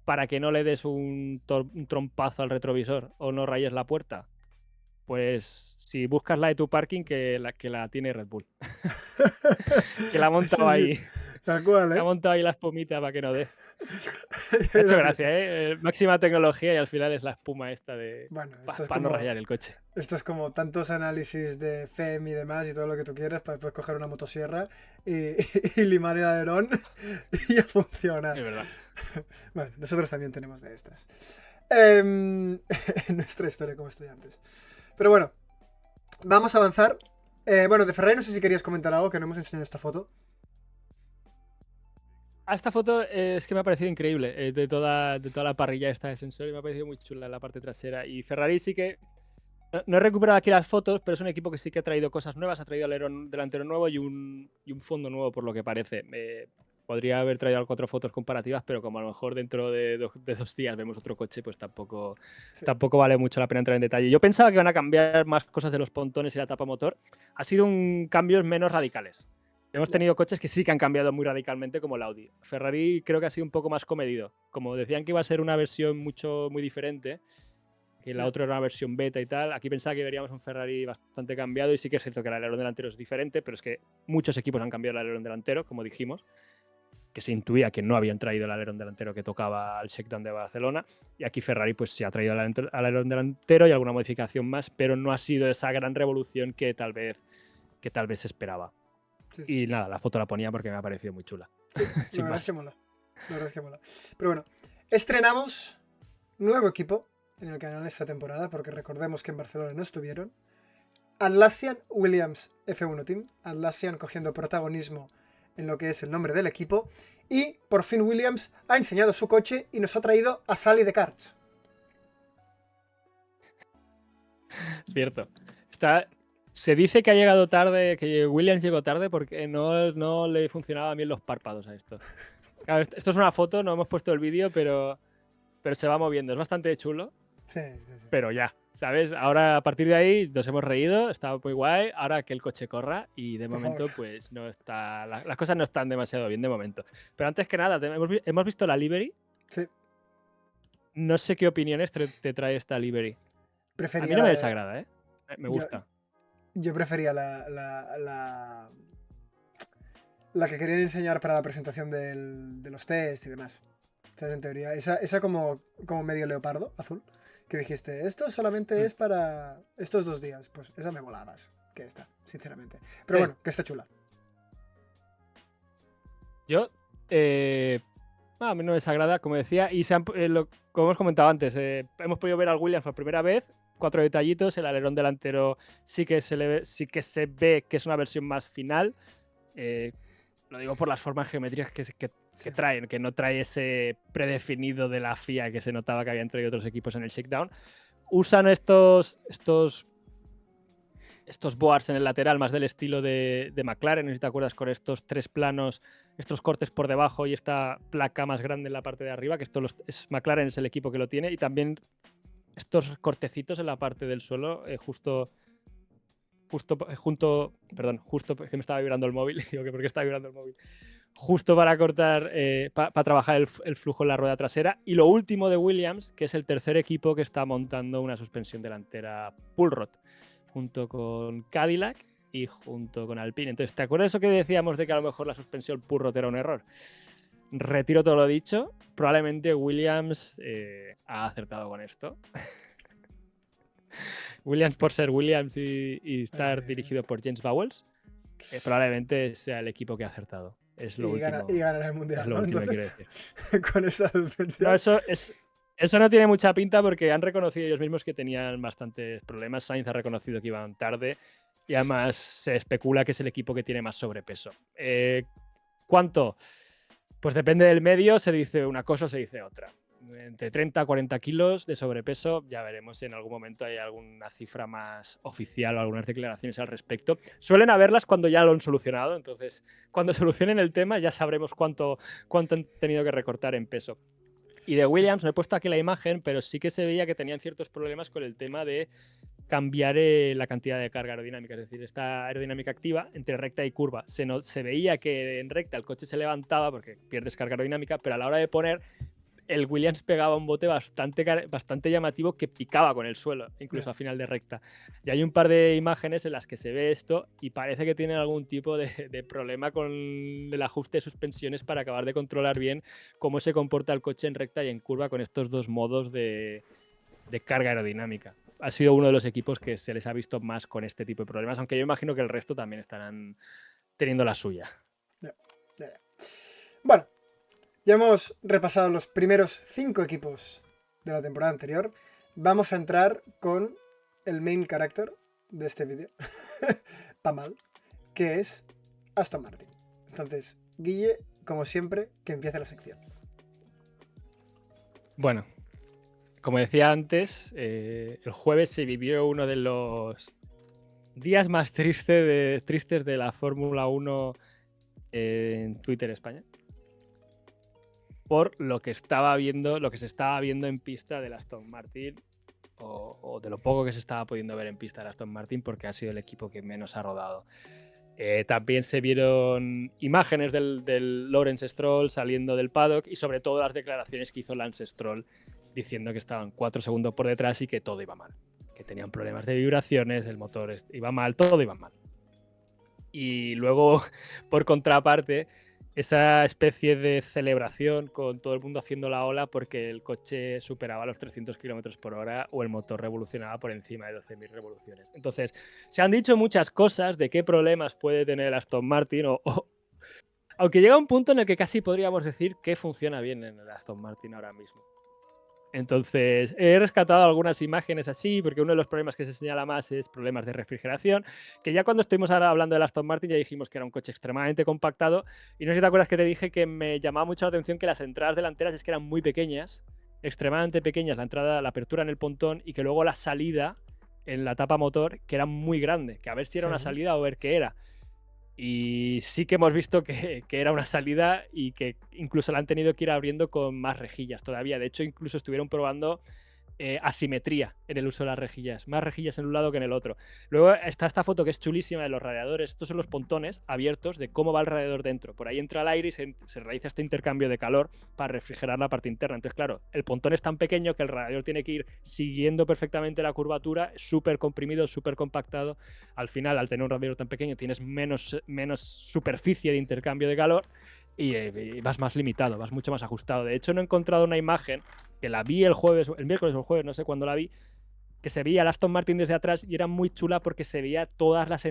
para que no le des un trompazo al retrovisor o no rayes la puerta? Pues si buscas la de tu parking, que la tiene Red Bull. Que la ha montado ahí. Tal cual, Ha montado ahí la espumita para que no dé. Me ha hecho gracia, ¿eh? Máxima tecnología y al final es la espuma esta de... Bueno, para no rayar el coche. esto es como tantos análisis de FEM y demás y todo lo que tú quieras para después coger una motosierra y, y limar el alerón y ya funciona. Es verdad. Bueno, nosotros también tenemos de estas. En nuestra historia como estudiantes. Pero bueno, vamos a avanzar. Bueno, de Ferrari no sé si querías comentar algo, que no hemos enseñado esta foto. Esta foto es que me ha parecido increíble, de toda la parrilla esta de sensor, y me ha parecido muy chula la parte trasera. Y Ferrari sí que... No he recuperado aquí las fotos, pero es un equipo que sí que ha traído cosas nuevas, ha traído alerón delantero nuevo y un fondo nuevo, por lo que parece. Podría haber traído 4 fotos comparativas, pero como a lo mejor dentro de 2 días vemos otro coche, pues tampoco vale mucho la pena entrar en detalle. Yo pensaba que iban a cambiar más cosas de los pontones y la tapa motor. Ha sido cambios menos radicales. Hemos tenido coches que sí que han cambiado muy radicalmente, como el Audi. Ferrari creo que ha sido un poco más comedido. Como decían que iba a ser una versión muy diferente, que la otra era una versión beta y tal, aquí pensaba que veríamos un Ferrari bastante cambiado, y sí que es cierto que el alerón delantero es diferente, pero es que muchos equipos han cambiado el alerón delantero, como dijimos, que se intuía que no habían traído el alerón delantero que tocaba al Shakedown de Barcelona, y aquí Ferrari pues sí ha traído el alerón delantero y alguna modificación más, pero no ha sido esa gran revolución que tal vez se esperaba. Sí. Y nada, la foto la ponía porque me ha parecido muy chula. Sí, la verdad es que mola. La verdad es que mola. Pero bueno, estrenamos nuevo equipo en el canal esta temporada, porque recordemos que en Barcelona no estuvieron. Atlassian Williams F1 Team. Atlassian cogiendo protagonismo en lo que es el nombre del equipo. Y por fin Williams ha enseñado su coche y nos ha traído a Sally de Karts. Cierto. Se dice que ha llegado tarde, que Williams llegó tarde porque no le funcionaban bien los párpados a esto. Claro, esto es una foto, no hemos puesto el vídeo, pero se va moviendo. Es bastante chulo. Sí. Pero ya, ¿sabes? Ahora a partir de ahí nos hemos reído, está muy guay. Ahora que el coche corra, y de momento pues no está... Las cosas no están demasiado bien de momento. Pero antes que nada, hemos visto la livery. Sí. No sé qué opiniones te trae esta livery. A mí no me desagrada, ¿eh? Me gusta. Yo prefería la que querían enseñar para la presentación de los test y demás. ¿Sabes? En teoría. Esa como medio leopardo, azul. Que dijiste, esto solamente es para estos 2 días. Pues esa me molaba más que esta, sinceramente. Pero sí. Bueno, que está chula. Yo... a mí no me desagrada, como decía, y como hemos comentado antes, hemos podido ver al Williams por primera vez, 4 detallitos, el alerón delantero sí que se ve que es una versión más final, lo digo por las formas geométricas que traen, que no trae ese predefinido de la FIA que se notaba que habían traído otros equipos en el Shakedown. Usan estos boards en el lateral, más del estilo de McLaren, no sé si te acuerdas, con estos 3 planos, estos cortes por debajo y esta placa más grande en la parte de arriba, que McLaren es el equipo que lo tiene, y también estos cortecitos en la parte del suelo, justo porque me estaba vibrando el móvil, digo que porque estaba vibrando el móvil, justo para cortar, para trabajar el flujo en la rueda trasera. Y lo último de Williams, que es el tercer equipo que está montando una suspensión delantera pull rod, junto con Cadillac y junto con Alpine. Entonces, ¿te acuerdas eso que decíamos de que a lo mejor la suspensión pull rod era un error? Retiro todo lo dicho. Probablemente Williams ha acertado con esto. Williams, por ser Williams y estar dirigido por James Bowles, probablemente sea el equipo que ha acertado. Es lo último. Y ganará el mundial. Es lo último que quiero decir. Con esa suspensión. No, eso no tiene mucha pinta, porque han reconocido ellos mismos que tenían bastantes problemas. Sainz ha reconocido que iban tarde y además se especula que es el equipo que tiene más sobrepeso. ¿Cuánto? Pues depende del medio, se dice una cosa o se dice otra. Entre 30 a 40 kilos de sobrepeso, ya veremos si en algún momento hay alguna cifra más oficial o algunas declaraciones al respecto. Suelen haberlas cuando ya lo han solucionado, entonces cuando solucionen el tema ya sabremos cuánto han tenido que recortar en peso. Y de Williams, no he puesto aquí la imagen, pero sí que se veía que tenían ciertos problemas con el tema de cambiar la cantidad de carga aerodinámica, es decir, esta aerodinámica activa entre recta y curva. Se veía que en recta el coche se levantaba porque pierdes carga aerodinámica, pero a la hora de poner el Williams pegaba un bote bastante llamativo que picaba con el suelo, incluso Ya. a final de recta. Y hay un par de imágenes en las que se ve esto y parece que tienen algún tipo de problema con el ajuste de suspensiones para acabar de controlar bien cómo se comporta el coche en recta y en curva con estos dos modos de carga aerodinámica. Ha sido uno de los equipos que se les ha visto más con este tipo de problemas, aunque yo imagino que el resto también estarán teniendo la suya. Ya. Bueno, ya hemos repasado los primeros 5 equipos de la temporada anterior. Vamos a entrar con el main character de este vídeo, pa' mal, que es Aston Martin. Entonces, Guille, como siempre, que empiece la sección. Bueno, como decía antes, el jueves se vivió uno de los días más tristes de la Fórmula 1 en Twitter España. Por lo que se estaba viendo en pista del Aston Martin, o de lo poco que se estaba pudiendo ver en pista del Aston Martin, porque ha sido el equipo que menos ha rodado. También se vieron imágenes del Lawrence Stroll saliendo del paddock y sobre todo las declaraciones que hizo Lance Stroll diciendo que estaban 4 segundos por detrás y que todo iba mal, que tenían problemas de vibraciones, el motor iba mal, todo iba mal. Y luego, por contraparte, esa especie de celebración con todo el mundo haciendo la ola porque el coche superaba los 300 km por hora o el motor revolucionaba por encima de 12.000 revoluciones. Entonces, se han dicho muchas cosas de qué problemas puede tener el Aston Martin, aunque llega un punto en el que casi podríamos decir que funciona bien en el Aston Martin ahora mismo. Entonces, he rescatado algunas imágenes así, porque uno de los problemas que se señala más es problemas de refrigeración, que ya cuando estuvimos ahora hablando del Aston Martin ya dijimos que era un coche extremadamente compactado, y no sé si te acuerdas que te dije que me llamaba mucho la atención que las entradas delanteras es que eran muy pequeñas, extremadamente pequeñas, la apertura en el pontón, y que luego la salida en la tapa motor, que era muy grande, que a ver si era una salida o ver qué era. Y sí que hemos visto que era una salida y que incluso la han tenido que ir abriendo con más rejillas todavía. De hecho, incluso estuvieron probando asimetría en el uso de las rejillas. Más rejillas en un lado que en el otro. Luego está esta foto que es chulísima de los radiadores. Estos son los pontones abiertos de cómo va el radiador dentro. Por ahí entra el aire y se realiza este intercambio de calor para refrigerar la parte interna. Entonces, claro, el pontón es tan pequeño que el radiador tiene que ir siguiendo perfectamente la curvatura, súper comprimido, súper compactado. Al final, al tener un radiador tan pequeño, tienes menos superficie de intercambio de calor y vas más limitado, vas mucho más ajustado. De hecho, no he encontrado una imagen que la vi el miércoles o el jueves, no sé cuándo la vi, que se veía el Aston Martin desde atrás y era muy chula porque se veía todas las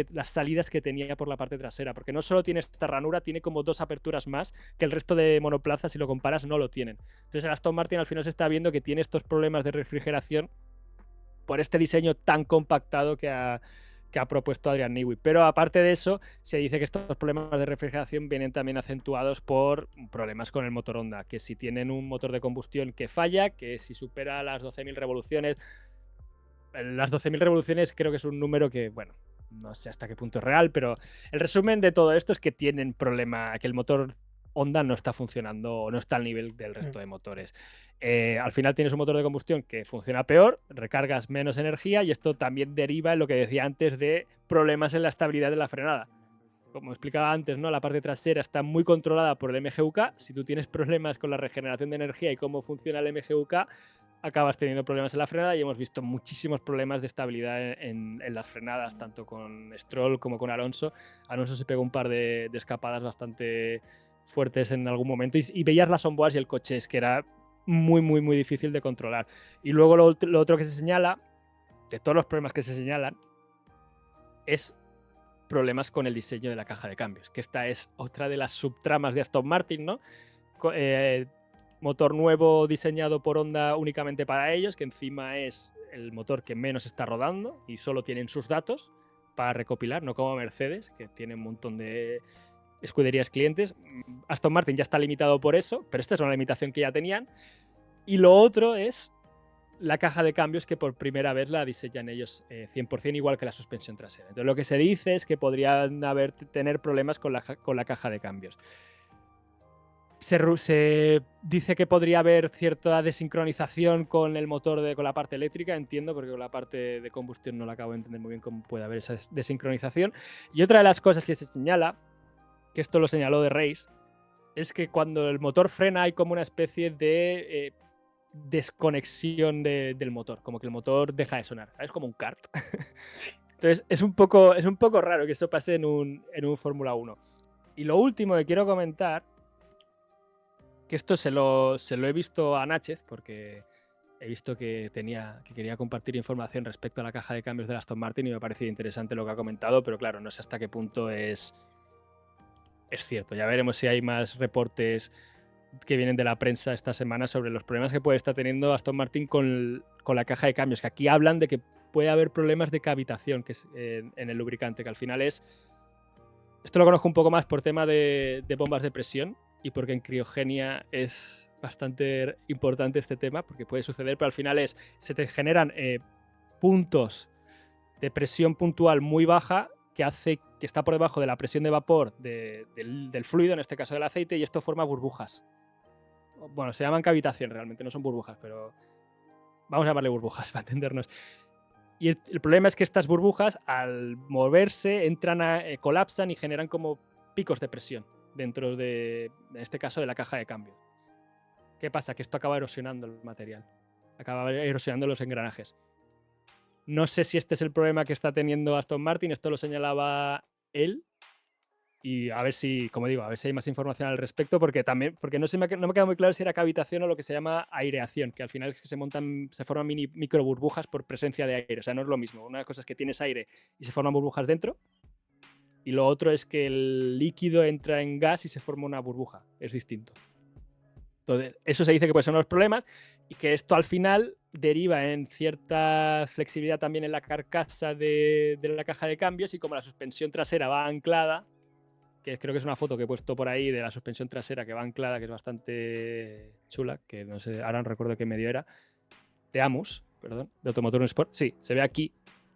las salidas que tenía por la parte trasera, porque no solo tiene esta ranura, tiene como 2 aperturas más que el resto de monoplazas, si lo comparas, no lo tienen. Entonces el Aston Martin al final se está viendo que tiene estos problemas de refrigeración por este diseño tan compactado que ha propuesto Adrian Newey. Pero aparte de eso, se dice que estos problemas de refrigeración vienen también acentuados por problemas con el motor Honda, que si tienen un motor de combustión que falla, que si supera las 12.000 revoluciones, las 12.000 revoluciones creo que es un número que, bueno, no sé hasta qué punto es real, pero el resumen de todo esto es que tienen problema, que el motor Honda no está funcionando o no está al nivel del resto de motores. Al final tienes un motor de combustión que funciona peor, recargas menos energía y esto también deriva en lo que decía antes de problemas en la estabilidad de la frenada. Como explicaba antes, ¿no? La parte trasera está muy controlada por el MGUK. Si tú tienes problemas con la regeneración de energía y cómo funciona el MGUK, acabas teniendo problemas en la frenada y hemos visto muchísimos problemas de estabilidad en las frenadas, tanto con Stroll como con Alonso. Alonso se pegó un par de escapadas bastante fuertes en algún momento y veías las onboards y el coche es que era muy difícil de controlar. Y luego lo otro que se señala, de todos los problemas que se señalan, es problemas con el diseño de la caja de cambios, que esta es otra de las subtramas de Aston Martin, ¿no? Motor nuevo diseñado por Honda únicamente para ellos, que encima es el motor que menos está rodando y solo tienen sus datos para recopilar, no como Mercedes, que tiene un montón de escuderías clientes. Aston Martin ya está limitado por eso, pero esta es una limitación que ya tenían. Y lo otro es la caja de cambios, que por primera vez la diseñan ellos 100% igual que la suspensión trasera. Entonces lo que se dice es que podrían tener problemas con la caja de cambios. Se dice que podría haber cierta desincronización con el motor con la parte eléctrica, entiendo, porque con la parte de combustión no la acabo de entender muy bien cómo puede haber esa desincronización. Y otra de las cosas que se señala, que esto lo señaló de Race, es que cuando el motor frena hay como una especie de desconexión del motor, como que el motor deja de sonar, es como un kart. Sí. Entonces es un poco raro que eso pase en un Fórmula 1. Y lo último que quiero comentar, que esto se lo he visto a Náchez, porque he visto que quería compartir información respecto a la caja de cambios de Aston Martin y me ha parecido interesante lo que ha comentado, pero claro, no sé hasta qué punto es cierto. Ya veremos si hay más reportes que vienen de la prensa esta semana sobre los problemas que puede estar teniendo Aston Martin con la caja de cambios, que aquí hablan de que puede haber problemas de cavitación que es, en el lubricante, que al final es... Esto lo conozco un poco más por tema de bombas de presión y porque en criogenia es bastante importante este tema, porque puede suceder, pero al final se te generan puntos de presión puntual muy baja que hace que está por debajo de la presión de vapor del fluido, en este caso del aceite, y esto forma burbujas. Bueno, se llaman cavitación realmente, no son burbujas, pero vamos a llamarle burbujas para entendernos. Y el problema es que estas burbujas, al moverse, colapsan y generan como picos de presión dentro de, en este caso, de la caja de cambios. ¿Qué pasa? Que esto acaba erosionando el material, acaba erosionando los engranajes. No sé si este es el problema que está teniendo Aston Martin, esto lo señalaba él, y a ver si, como digo, a ver si hay más información al respecto, porque no me queda muy claro si era cavitación o lo que se llama aireación, que al final es que se forman micro burbujas por presencia de aire, o sea, no es lo mismo. Una cosa es que tienes aire y se forman burbujas dentro, y lo otro es que el líquido entra en gas y se forma una burbuja, es distinto. Entonces, eso se dice que pueden ser los problemas y que esto al final deriva en cierta flexibilidad también en la carcasa de la caja de cambios, y como la suspensión trasera va anclada, que creo que es una foto que he puesto por ahí de la suspensión trasera que va anclada, que es bastante chula, que no sé, ahora no recuerdo qué medio era, de Amus, perdón, de Automotor Sport. Sí, se ve aquí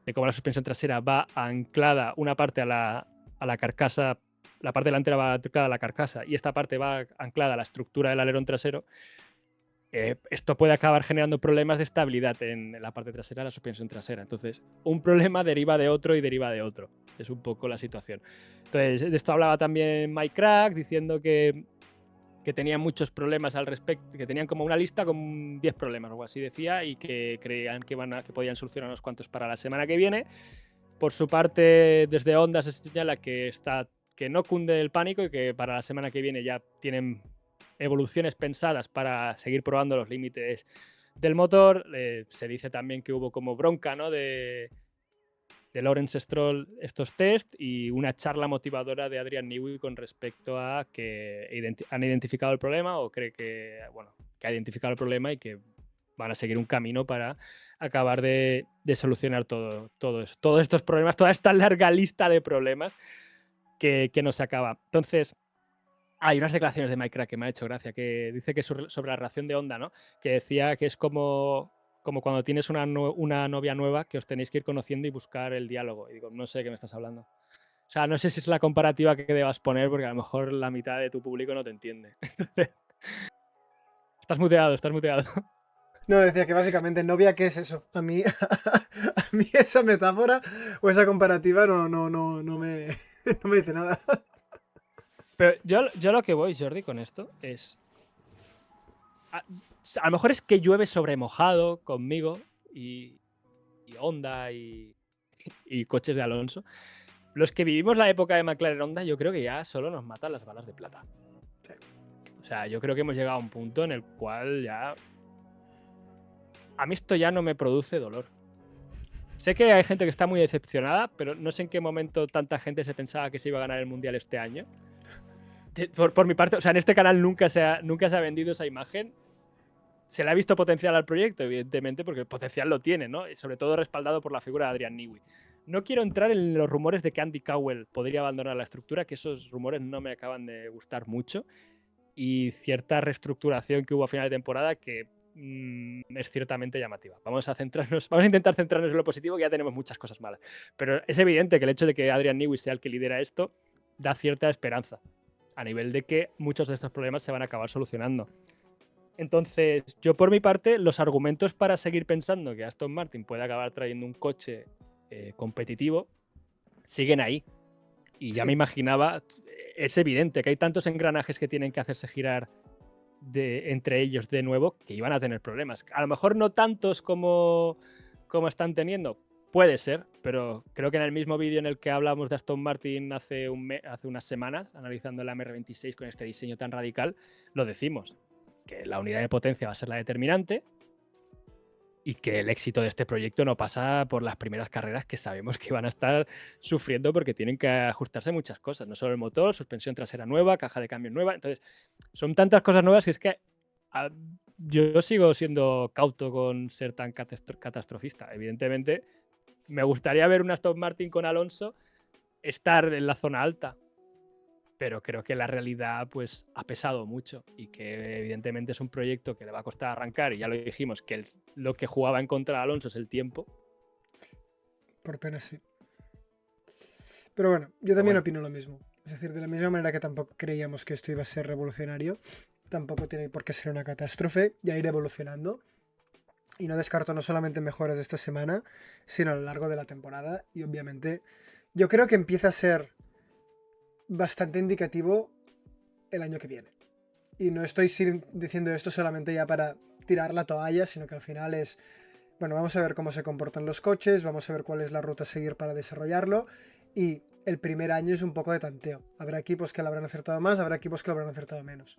de cómo la suspensión trasera va anclada una parte a la carcasa, la parte delantera va anclada a la carcasa y esta parte va anclada a la estructura del alerón trasero. Esto puede acabar generando problemas de estabilidad en la parte trasera de la suspensión trasera. Entonces, un problema deriva de otro y deriva de otro. Es un poco la situación. Entonces, de esto hablaba también Mike Crack, diciendo que tenían muchos problemas al respecto, que tenían como una lista con 10 problemas o algo así decía, y que creían que podían solucionar unos cuantos para la semana que viene. Por su parte, desde Honda se señala que no cunde el pánico y que para la semana que viene ya tienen evoluciones pensadas para seguir probando los límites del motor. Se dice también que hubo como bronca, ¿no?, de Lawrence Stroll estos test, y una charla motivadora de Adrian Newey con respecto a que han identificado el problema, o cree que ha identificado el problema y que van a seguir un camino para acabar de solucionar todos estos problemas, toda esta larga lista de problemas que no se acaba. Entonces, hay unas declaraciones de Mike Crack que me ha hecho gracia, que dice que sobre la relación de Honda, ¿no?, que decía que es como cuando tienes una novia nueva que os tenéis que ir conociendo y buscar el diálogo. Y digo, no sé de qué me estás hablando. O sea, no sé si es la comparativa que debas poner, porque a lo mejor la mitad de tu público no te entiende. Estás muteado. No, decía que básicamente novia, ¿qué es eso? A mí, a mí esa metáfora o esa comparativa no me dice nada. Pero yo lo que voy, Jordi, con esto es... A lo mejor es que llueve sobre mojado conmigo y Honda y coches de Alonso. Los que vivimos la época de McLaren Honda, yo creo que ya solo nos matan las balas de plata. Sí. O sea, yo creo que hemos llegado a un punto en el cual ya... A mí esto ya no me produce dolor. Sé que hay gente que está muy decepcionada, pero no sé en qué momento tanta gente se pensaba que se iba a ganar el Mundial este año. Por mi parte, o sea, en este canal nunca se ha vendido esa imagen. Se le ha visto potencial al proyecto, evidentemente, porque el potencial lo tiene, ¿no? Y sobre todo respaldado por la figura de Adrian Newey. No quiero entrar en los rumores de que Andy Cowell podría abandonar la estructura, que esos rumores no me acaban de gustar mucho. Y cierta reestructuración que hubo a final de temporada que es ciertamente llamativa. Vamos a intentar centrarnos en lo positivo, que ya tenemos muchas cosas malas. Pero es evidente que el hecho de que Adrian Newey sea el que lidera esto da cierta esperanza, a nivel de que muchos de estos problemas se van a acabar solucionando. Entonces, yo por mi parte, los argumentos para seguir pensando que Aston Martin puede acabar trayendo un coche competitivo siguen ahí. Y ya Sí. me imaginaba es evidente que hay tantos engranajes que tienen que hacerse girar entre ellos de nuevo que iban a tener problemas. A lo mejor no tantos como están teniendo, puede ser, pero creo que en el mismo vídeo en el que hablamos de Aston Martin hace unas semanas, analizando la MR26 con este diseño tan radical, lo decimos, que la unidad de potencia va a ser la determinante y que el éxito de este proyecto no pasa por las primeras carreras, que sabemos que van a estar sufriendo porque tienen que ajustarse muchas cosas, no solo el motor, suspensión trasera nueva, caja de cambios nueva. Entonces, son tantas cosas nuevas que es que yo sigo siendo cauto con ser tan catastrofista. Evidentemente, me gustaría ver un Aston Martin con Alonso estar en la zona alta, pero creo que la realidad pues ha pesado mucho y que evidentemente es un proyecto que le va a costar arrancar, y ya lo dijimos, que lo que jugaba en contra de Alonso es el tiempo. Por pena sí. Pero bueno, yo también opino lo mismo. Es decir, de la misma manera que tampoco creíamos que esto iba a ser revolucionario, tampoco tiene por qué ser una catástrofe, ya irá evolucionando. Y no descarto no solamente mejoras de esta semana, sino a lo largo de la temporada. Y obviamente yo creo que empieza a ser bastante indicativo el año que viene. Y no estoy diciendo esto solamente ya para tirar la toalla, sino que al final es, bueno, vamos a ver cómo se comportan los coches, vamos a ver cuál es la ruta a seguir para desarrollarlo, y el primer año es un poco de tanteo. Habrá equipos que lo habrán acertado más, habrá equipos que lo habrán acertado menos.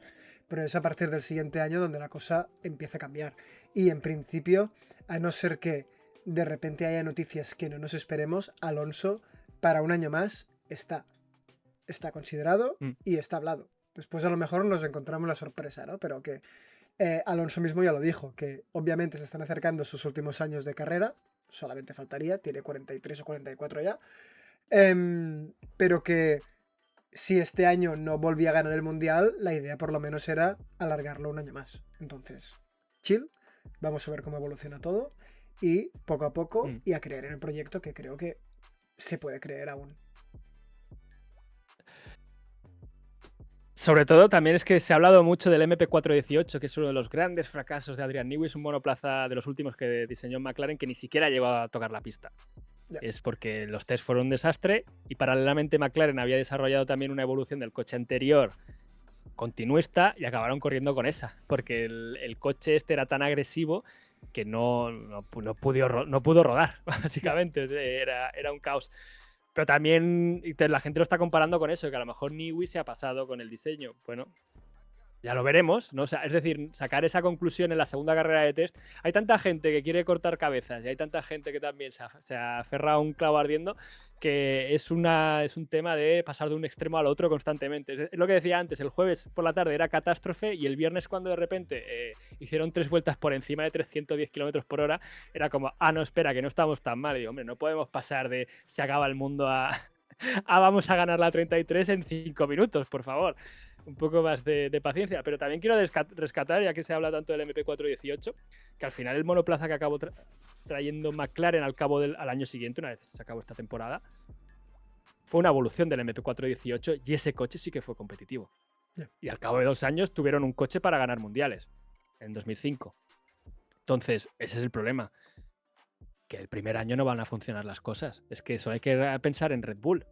Pero es a partir del siguiente año donde la cosa empieza a cambiar. Y en principio, a no ser que de repente haya noticias que no nos esperemos, Alonso para un año más está considerado y está hablado. Después a lo mejor nos encontramos la sorpresa, ¿no? Pero que Alonso mismo ya lo dijo, que obviamente se están acercando sus últimos años de carrera, solamente faltaría, tiene 43 o 44 ya, pero que si este año no volvía a ganar el Mundial, la idea por lo menos era alargarlo un año más. Entonces, chill, vamos a ver cómo evoluciona todo y poco a poco y a creer en el proyecto, que creo que se puede creer aún. Sobre todo también es que se ha hablado mucho del MP418, que es uno de los grandes fracasos de Adrian Newey. Es un monoplaza de los últimos que diseñó McLaren que ni siquiera llegó a tocar la pista. Es porque los tests fueron un desastre y paralelamente McLaren había desarrollado también una evolución del coche anterior continuista y acabaron corriendo con esa, porque el coche este era tan agresivo que no pudo rodar, básicamente. Era un caos. Pero también la gente lo está comparando con eso, que a lo mejor Newey se ha pasado con el diseño. Bueno, ya lo veremos, ¿no? O sea, es decir, sacar esa conclusión en la segunda carrera de test. Hay tanta gente que quiere cortar cabezas y hay tanta gente que también se ha aferrado a un clavo ardiendo, que es un tema de pasar de un extremo al otro constantemente. Es lo que decía antes, el jueves por la tarde era catástrofe y el viernes, cuando de repente hicieron 3 vueltas por encima de 310 kilómetros por hora, era como, no, espera, que no estamos tan mal. Y digo, hombre, no podemos pasar de se acaba el mundo a vamos a ganar la 33 en 5 minutos, por favor. Un poco más de paciencia, pero también quiero rescatar, ya que se habla tanto del MP418, que al final el monoplaza que acabó trayendo McLaren al año siguiente, una vez se acabó esta temporada, fue una evolución del MP418 y ese coche sí que fue competitivo. Y al cabo de 2 años tuvieron un coche para ganar mundiales, en 2005. Entonces, ese es el problema, que el primer año no van a funcionar las cosas. Es que eso hay que pensar en Red Bull.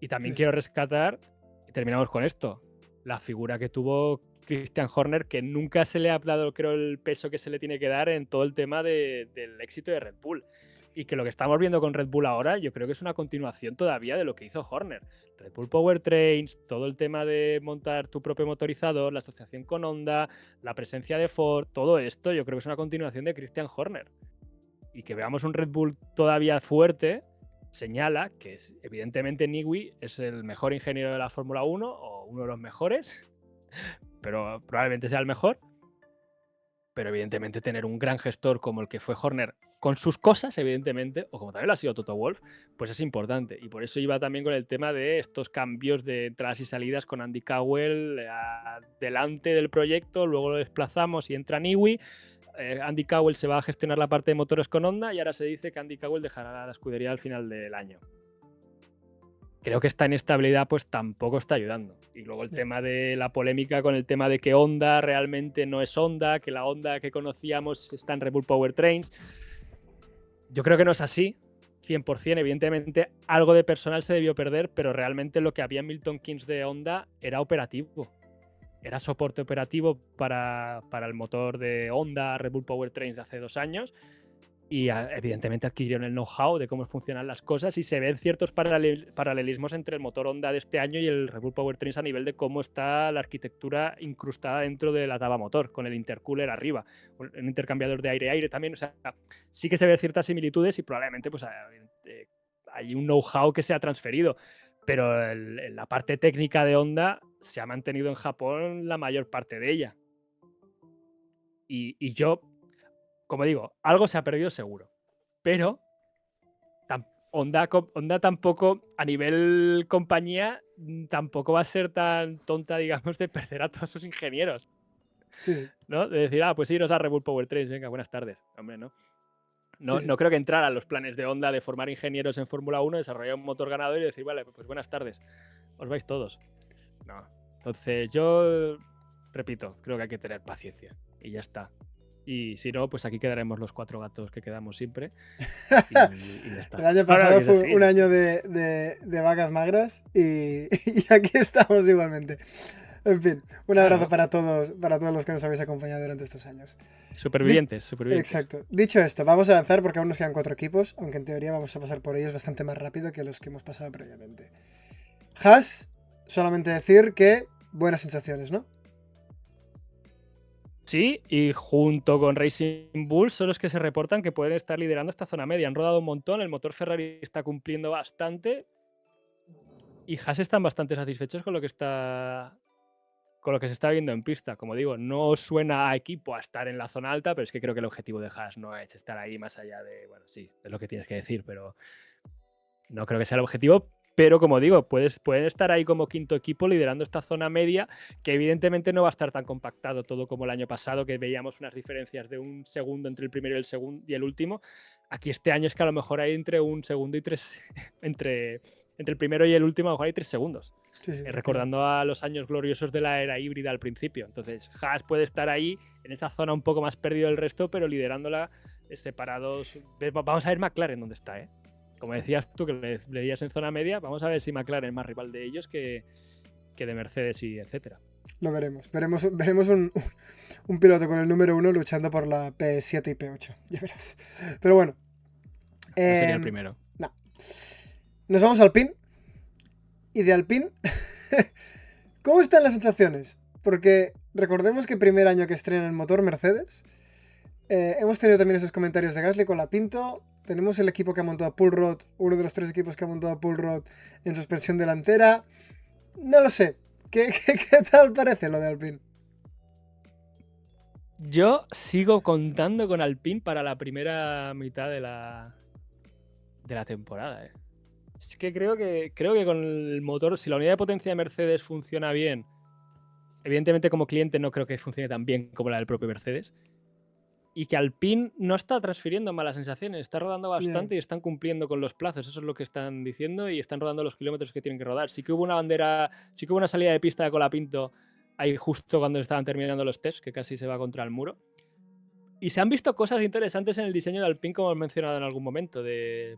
Y también quiero rescatar, y terminamos con esto, la figura que tuvo Christian Horner, que nunca se le ha dado, creo, el peso que se le tiene que dar en todo el tema del éxito de Red Bull. Y que lo que estamos viendo con Red Bull ahora, yo creo que es una continuación todavía de lo que hizo Horner. Red Bull Powertrains, todo el tema de montar tu propio motorizador, la asociación con Honda, la presencia de Ford, todo esto yo creo que es una continuación de Christian Horner. Y que veamos un Red Bull todavía fuerte señala que evidentemente Newey es el mejor ingeniero de la Fórmula 1 o uno de los mejores, pero probablemente sea el mejor. Pero evidentemente tener un gran gestor como el que fue Horner, con sus cosas, evidentemente, o como también lo ha sido Toto Wolff, pues es importante. Y por eso iba también con el tema de estos cambios de entradas y salidas con Andy Cowell delante del proyecto, luego lo desplazamos y entra Newey. Andy Cowell se va a gestionar la parte de motores con Honda y ahora se dice que Andy Cowell dejará la escudería al final del año. Creo que esta inestabilidad pues tampoco está ayudando. Y luego el tema de la polémica con el tema de que Honda realmente no es Honda, que la Honda que conocíamos está en Red Bull Powertrains. Yo creo que no es así, 100%. Evidentemente, algo de personal se debió perder, pero realmente lo que había en Milton Keynes de Honda era operativo. Era soporte operativo para el motor de Honda Red Bull Powertrains de hace 2 años. Y evidentemente adquirieron el know-how de cómo funcionan las cosas y se ven ciertos paralelismos entre el motor Honda de este año y el Red Bull Powertrains a nivel de cómo está la arquitectura incrustada dentro de la taba motor, con el intercooler arriba, un intercambiador de aire-aire también. O sea, sí que se ven ciertas similitudes y probablemente pues, hay un know-how que se ha transferido, pero la parte técnica de Honda se ha mantenido en Japón la mayor parte de ella. Y yo, como digo, algo se ha perdido seguro, pero Honda tampoco, a nivel compañía, tampoco va a ser tan tonta, digamos, de perder a todos sus ingenieros, Sí. ¿no? De decir, pues iros a Red Bull Powertrains, venga, buenas tardes. Hombre, ¿no? Sí. No creo que entraran los planes de Honda de formar ingenieros en Fórmula 1, desarrollar un motor ganador y decir, vale, pues buenas tardes, os vais todos. No. Entonces, yo repito, creo que hay que tener paciencia y ya está. Y si no, pues aquí quedaremos los 4 gatos que quedamos siempre. Y ya está. El año pasado fue sí, un año de vacas magras y aquí estamos igualmente. En fin, un abrazo para todos los que nos habéis acompañado durante estos años. Supervivientes. Exacto. Dicho esto, vamos a avanzar porque aún nos quedan 4 equipos, aunque en teoría vamos a pasar por ellos bastante más rápido que los que hemos pasado previamente. Haas, solamente decir que buenas sensaciones, ¿no? Sí, y junto con Racing Bull son los que se reportan que pueden estar liderando esta zona media. Han rodado un montón, el motor Ferrari está cumpliendo bastante y Haas están bastante satisfechos con lo que se está viendo en pista. Como digo, no suena a equipo a estar en la zona alta, pero es que creo que el objetivo de Haas no es estar ahí más allá de, bueno, sí, es lo que tienes que decir, pero no creo que sea el objetivo. Pero como digo, pueden estar ahí como quinto equipo liderando esta zona media, que evidentemente no va a estar tan compactado todo como el año pasado, que veíamos unas diferencias de 1 segundo entre el primero y el último. Aquí este año es que a lo mejor hay entre 1 segundo y 3, entre el primero y el último a lo mejor hay 3 segundos. Sí, Recordando a los años gloriosos de la era híbrida al principio. Entonces, Haas puede estar ahí en esa zona un poco más perdido del resto, pero liderándola separados. Vamos a ver McLaren dónde está, ¿eh? Como decías tú, que le veías en zona media, vamos a ver si McLaren es más rival de ellos que de Mercedes y etcétera. Lo veremos. Veremos un piloto con el número 1 luchando por la P7 y P8. Ya verás. Pero bueno. No sería el primero. No. Nos vamos al Alpine. Y de Alpine, ¿cómo están las sensaciones? Porque recordemos que primer año que estrena el motor Mercedes. Hemos tenido también esos comentarios de Gasly con la Pinto. Tenemos el equipo que ha montado a Pullrod, uno de los 3 equipos que ha montado a Pullrod en suspensión delantera. No lo sé. ¿Qué tal parece lo de Alpine? Yo sigo contando con Alpine para la primera mitad de la temporada. Es que creo que con el motor, si la unidad de potencia de Mercedes funciona bien, evidentemente como cliente no creo que funcione tan bien como la del propio Mercedes. Y que Alpine no está transfiriendo malas sensaciones, está rodando bastante y están cumpliendo con los plazos, eso es lo que están diciendo, y están rodando los kilómetros que tienen que rodar. Sí que hubo una salida de pista de Colapinto ahí justo cuando estaban terminando los tests, que casi se va contra el muro. Y se han visto cosas interesantes en el diseño de Alpine, como he mencionado en algún momento,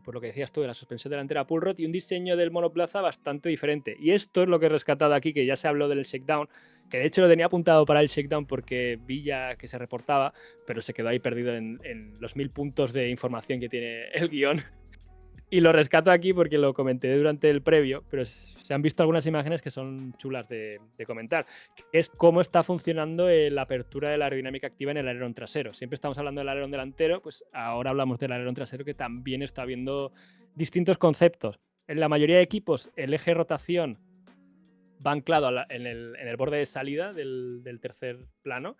por lo que decías tú, de la suspensión delantera Pullrod y un diseño del monoplaza bastante diferente. Y esto es lo que he rescatado aquí, que ya se habló del shakedown, que de hecho lo tenía apuntado para el shakedown porque vi ya que se reportaba, pero se quedó ahí perdido en los 1000 puntos de información que tiene el guión. Y lo rescato aquí porque lo comenté durante el previo, pero se han visto algunas imágenes que son chulas de comentar, que es cómo está funcionando la apertura de la aerodinámica activa en el alerón trasero. Siempre estamos hablando del alerón delantero, pues ahora hablamos del alerón trasero, que también está viendo distintos conceptos. En la mayoría de equipos, el eje de rotación va anclado en el borde de salida del tercer plano.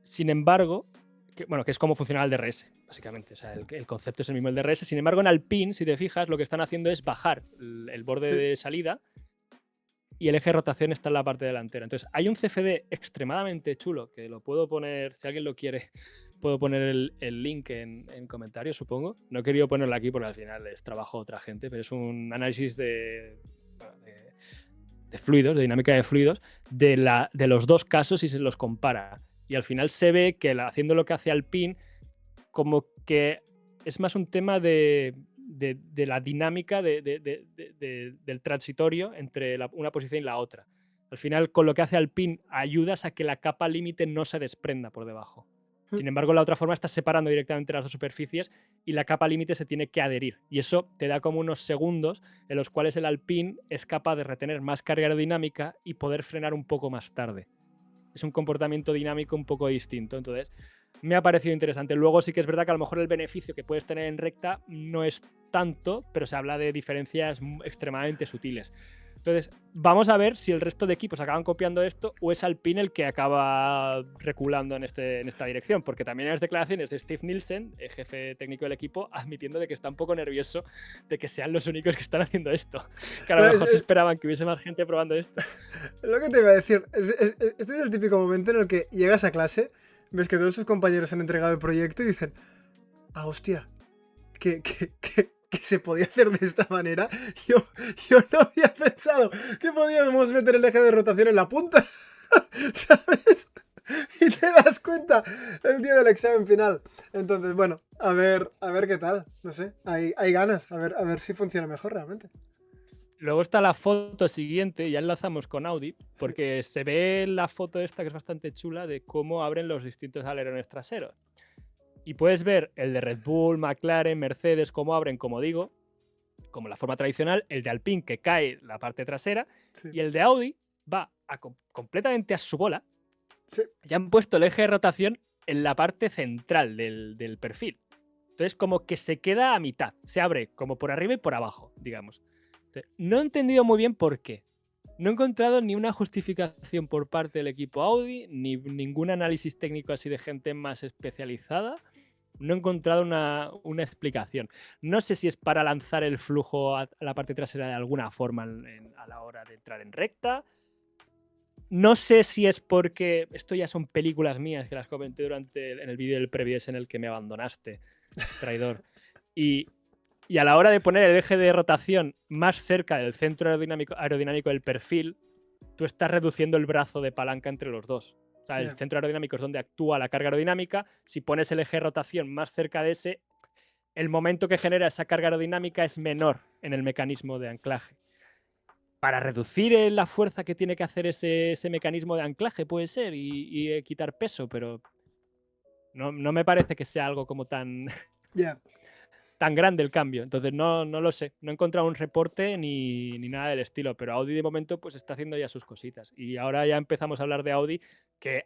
Sin embargo, que es como funciona el DRS, básicamente. O sea, el concepto es el mismo el DRS. Sin embargo, en Alpine, si te fijas, lo que están haciendo es bajar el borde de salida y el eje de rotación está en la parte delantera. Entonces, hay un CFD extremadamente chulo, que lo puedo poner, si alguien lo quiere, puedo poner el link en comentarios, supongo. No he querido ponerlo aquí porque al final es trabajo de otra gente, pero es un análisis de fluidos, de dinámica de fluidos, de los dos casos y se los compara. Y al final se ve que haciendo lo que hace Alpine, como que es más un tema de la dinámica del transitorio entre una posición y la otra. Al final, con lo que hace Alpine, ayudas a que la capa límite no se desprenda por debajo. Sin embargo, la otra forma estás separando directamente las dos superficies y la capa límite se tiene que adherir. Y eso te da como unos segundos en los cuales el Alpine es capaz de retener más carga aerodinámica y poder frenar un poco más tarde. Es un comportamiento dinámico un poco distinto. Entonces, me ha parecido interesante. Luego sí que es verdad que a lo mejor el beneficio que puedes tener en recta no es tanto, pero se habla de diferencias extremadamente sutiles. Entonces, vamos a ver si el resto de equipos acaban copiando esto o es Alpine el que acaba reculando en esta dirección, porque también hay las declaraciones de Steve Nielsen, el jefe técnico del equipo, admitiendo de que está un poco nervioso de que sean los únicos que están haciendo esto. Que a lo mejor se esperaban que hubiese más gente probando esto. Lo que te iba a decir, este es el típico momento en el que llegas a clase, ves que todos tus compañeros han entregado el proyecto y dicen, ah, hostia, que se podía hacer de esta manera. Yo no había pensado que podíamos meter el eje de rotación en la punta, ¿sabes? Y te das cuenta el día del examen final. Entonces, bueno, a ver qué tal. No sé, hay ganas, a ver si funciona mejor realmente. Luego está la foto siguiente, ya enlazamos con Audi, porque se ve la foto esta que es bastante chula de cómo abren los distintos alerones traseros. Y puedes ver el de Red Bull, McLaren, Mercedes, cómo abren, como digo, como la forma tradicional, el de Alpine que cae la parte trasera, y el de Audi va completamente a su bola. Y han puesto el eje de rotación en la parte central del perfil. Entonces como que se queda a mitad, se abre como por arriba y por abajo, digamos. Entonces, no he entendido muy bien por qué. No he encontrado ni una justificación por parte del equipo Audi, ni ningún análisis técnico así de gente más especializada. No he encontrado una explicación. No sé si es para lanzar el flujo a la parte trasera de alguna forma a la hora de entrar en recta. No sé si es porque esto ya son películas mías que las comenté en el vídeo del Previous en el que me abandonaste, traidor. Y a la hora de poner el eje de rotación más cerca del centro aerodinámico del perfil, tú estás reduciendo el brazo de palanca entre los dos. O sea, el centro aerodinámico es donde actúa la carga aerodinámica. Si pones el eje de rotación más cerca de ese, el momento que genera esa carga aerodinámica es menor en el mecanismo de anclaje. Para reducir la fuerza que tiene que hacer ese mecanismo de anclaje, puede ser, y quitar peso, pero no me parece que sea algo como tan grande el cambio. Entonces no lo sé. No he encontrado un reporte ni nada del estilo, pero Audi de momento pues está haciendo ya sus cositas. Y ahora ya empezamos a hablar de Audi que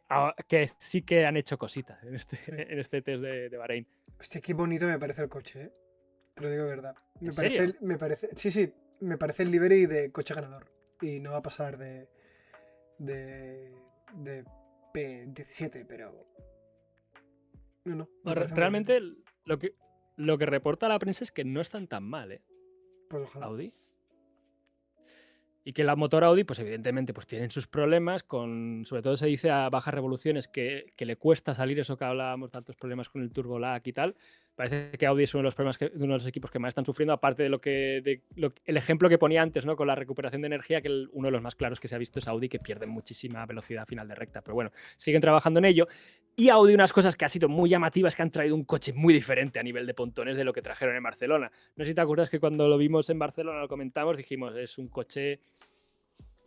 sí que han hecho cositas en este test de Bahrein. Hostia, qué bonito me parece el coche, ¿eh? Te lo digo de verdad. ¿En serio? Sí, me parece el livery de coche ganador. Y no va a pasar de P17, pero... No. Realmente lo que reporta la prensa es que no están tan mal, ¿eh? Pues ojalá. Audi. Y que la motor Audi, pues evidentemente, pues tienen sus problemas, sobre todo se dice a bajas revoluciones que le cuesta salir, eso que hablábamos, tantos problemas con el turbo lag y tal. Parece que Audi es uno de los problemas uno de los equipos que más están sufriendo, aparte de el ejemplo que ponía antes, ¿no? Con la recuperación de energía, que uno de los más claros que se ha visto es Audi, que pierde muchísima velocidad a final de recta. Pero bueno, siguen trabajando en ello. Y Audi, unas cosas que han sido muy llamativas, que han traído un coche muy diferente a nivel de pontones de lo que trajeron en Barcelona. No sé si te acuerdas que cuando lo vimos en Barcelona, lo comentamos, dijimos, es un coche...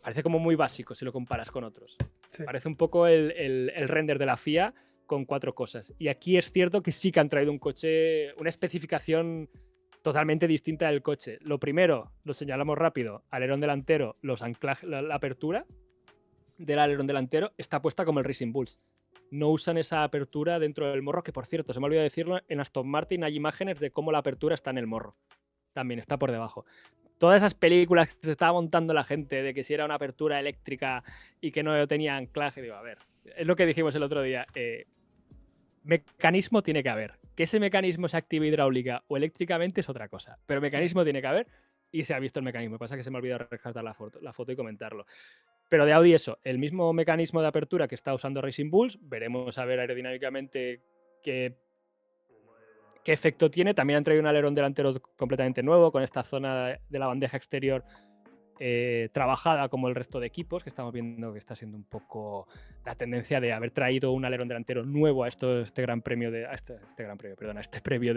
Parece como muy básico si lo comparas con otros. Sí. Parece un poco el render de la FIA con 4 cosas. Y aquí es cierto que sí que han traído un coche, una especificación totalmente distinta del coche. Lo primero, lo señalamos rápido, alerón delantero, los anclajes, la apertura del alerón delantero está puesta como el Racing Bulls. No usan esa apertura dentro del morro, que por cierto, se me ha olvidado decirlo, en Aston Martin hay imágenes de cómo la apertura está en el morro. También está por debajo. Todas esas películas que se estaba montando la gente de que si era una apertura eléctrica y que no tenía anclaje, digo, a ver, es lo que dijimos el otro día, mecanismo tiene que haber. Que ese mecanismo se active hidráulica o eléctricamente es otra cosa, pero mecanismo tiene que haber y se ha visto el mecanismo. Pasa que se me ha olvidado rescatar la foto y comentarlo. Pero de Audi eso, el mismo mecanismo de apertura que está usando Racing Bulls, veremos a ver aerodinámicamente qué efecto tiene. También han traído un alerón delantero completamente nuevo, con esta zona de la bandeja exterior trabajada como el resto de equipos, que estamos viendo que está siendo un poco la tendencia de haber traído un alerón delantero nuevo a este previo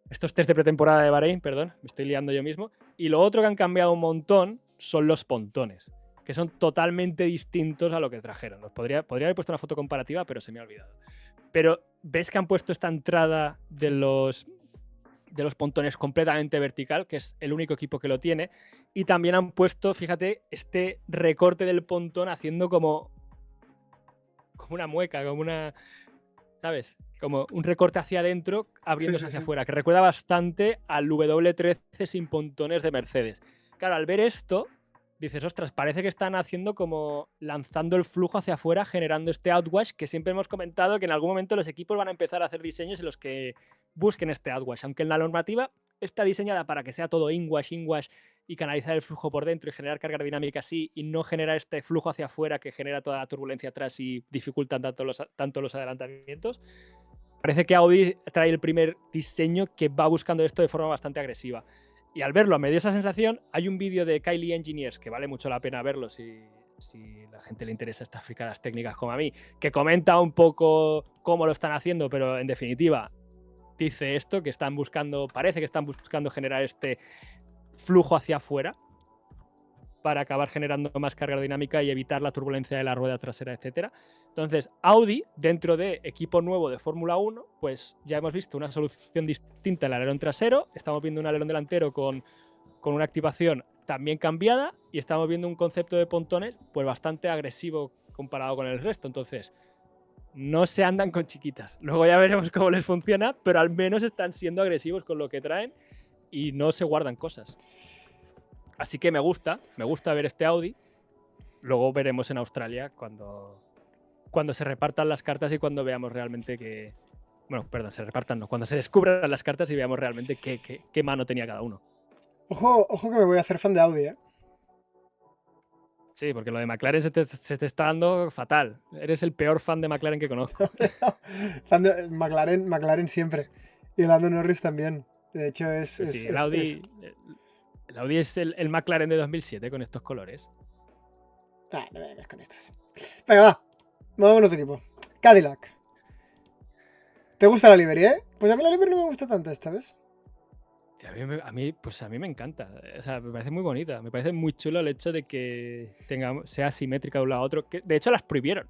estos test de pretemporada de Bahrein, perdón, me estoy liando yo mismo. Y lo otro que han cambiado un montón son los pontones, que son totalmente distintos a lo que trajeron. Podría haber puesto una foto comparativa, pero se me ha olvidado. Pero ves que han puesto esta entrada de los pontones completamente vertical, que es el único equipo que lo tiene, y también han puesto, fíjate, este recorte del pontón haciendo como una mueca, como una, ¿sabes? Como un recorte hacia adentro, abriéndose hacia afuera, que recuerda bastante al W13 sin pontones de Mercedes. Claro, al ver esto, dices, ostras, parece que están haciendo como lanzando el flujo hacia afuera, generando este outwash, que siempre hemos comentado que en algún momento los equipos van a empezar a hacer diseños en los que busquen este outwash, aunque en la normativa está diseñada para que sea todo inwash y canalizar el flujo por dentro y generar carga dinámica así y no generar este flujo hacia afuera que genera toda la turbulencia atrás y dificultan tanto los adelantamientos. Parece que Audi trae el primer diseño que va buscando esto de forma bastante agresiva. Y al verlo me dio esa sensación. Hay un vídeo de Kylie Engineers que vale mucho la pena verlo si la gente le interesa estas fricadas técnicas como a mí, que comenta un poco cómo lo están haciendo, pero en definitiva dice esto, que parece que están buscando generar este flujo hacia afuera para acabar generando más carga aerodinámica y evitar la turbulencia de la rueda trasera, etcétera. Entonces, Audi, dentro de equipo nuevo de Fórmula 1, pues ya hemos visto una solución distinta al alerón trasero, estamos viendo un alerón delantero con una activación también cambiada y estamos viendo un concepto de pontones pues bastante agresivo comparado con el resto. Entonces, no se andan con chiquitas. Luego ya veremos cómo les funciona, pero al menos están siendo agresivos con lo que traen y no se guardan cosas. Así que me gusta ver este Audi. Luego veremos en Australia cuando se repartan las cartas y cuando veamos realmente que... Bueno, perdón, se repartan no. Cuando se descubran las cartas y veamos realmente qué mano tenía cada uno. Ojo que me voy a hacer fan de Audi, ¿eh? Sí, porque lo de McLaren se te está dando fatal. Eres el peor fan de McLaren que conozco. Fan de McLaren siempre. Y Lando Norris también. De hecho, el Audi es el McLaren de 2007 con estos colores. No me vengas con estas. Venga, va. Vamos a otro equipo. Cadillac. ¿Te gusta la livery, Pues a mí la livery no me gusta tanto esta vez. A mí me encanta. O sea, me parece muy bonita. Me parece muy chulo el hecho de que sea simétrica de un lado a otro. Que, de hecho, las prohibieron.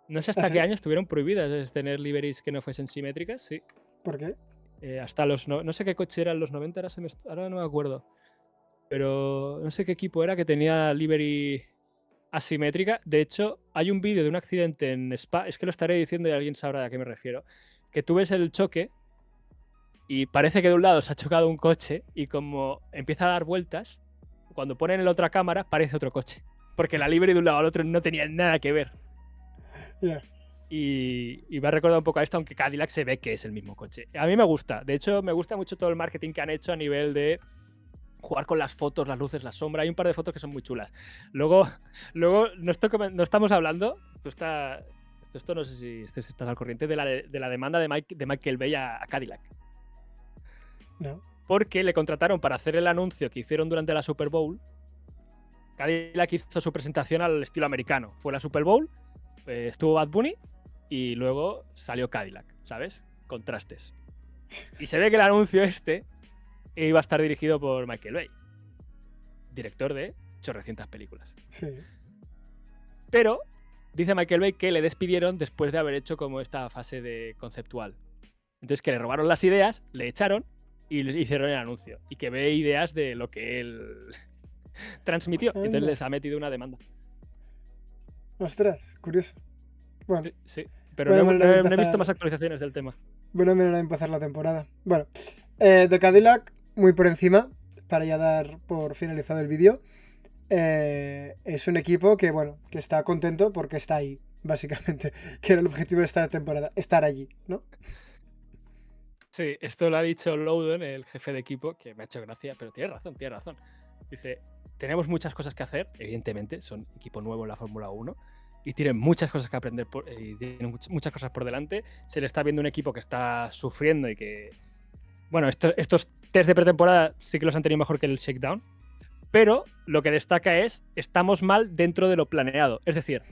No sé hasta qué año estuvieron prohibidas tener liveries que no fuesen simétricas, sí. ¿Por qué? Hasta los... No sé qué coche eran los 90, ahora no me acuerdo. Pero no sé qué equipo era que tenía livery asimétrica. De hecho, hay un vídeo de un accidente en Spa. Es que lo estaré diciendo y alguien sabrá a qué me refiero. Que tú ves el choque y parece que de un lado se ha chocado un coche y como empieza a dar vueltas, cuando ponen en la otra cámara parece otro coche. Porque la livery de un lado al otro no tenía nada que ver. Yeah. Y me ha recordado un poco a esto, aunque Cadillac se ve que es el mismo coche. A mí me gusta. De hecho, me gusta mucho todo el marketing que han hecho a nivel de jugar con las fotos, las luces, la sombra. Hay un par de fotos que son muy chulas. Luego no estamos hablando. Esto no sé si estás al corriente de la demanda de Michael Bay a Cadillac. No. Porque le contrataron para hacer el anuncio que hicieron durante la Super Bowl. Cadillac hizo su presentación al estilo americano. Fue la Super Bowl, estuvo Bad Bunny y luego salió Cadillac, ¿sabes? Contrastes. Y se ve que el anuncio iba a estar dirigido por Michael Bay, director de chorrecientas películas. Sí. Pero dice Michael Bay que le despidieron después de haber hecho como esta fase de conceptual. Entonces que le robaron las ideas, le echaron y le hicieron el anuncio. Y que ve ideas de lo que él transmitió. Entonces les ha metido una demanda. Ostras, curioso. Bueno. Sí, pero no he visto más actualizaciones del tema. Buena manera de empezar la temporada. Bueno, de Cadillac, muy por encima, para ya dar por finalizado el vídeo. Es un equipo que está contento porque está ahí, básicamente. Que era el objetivo de esta temporada, estar allí, ¿no? Sí, esto lo ha dicho Loudon, el jefe de equipo, que me ha hecho gracia, pero tiene razón. Dice, tenemos muchas cosas que hacer, evidentemente, son equipo nuevo en la Fórmula 1 y tienen muchas cosas que aprender y tienen muchas cosas por delante. Se le está viendo un equipo que está sufriendo y que... Bueno, estos test de pretemporada sí que los han tenido mejor que el shakedown, pero lo que destaca es, estamos mal dentro de lo planeado. Es decir,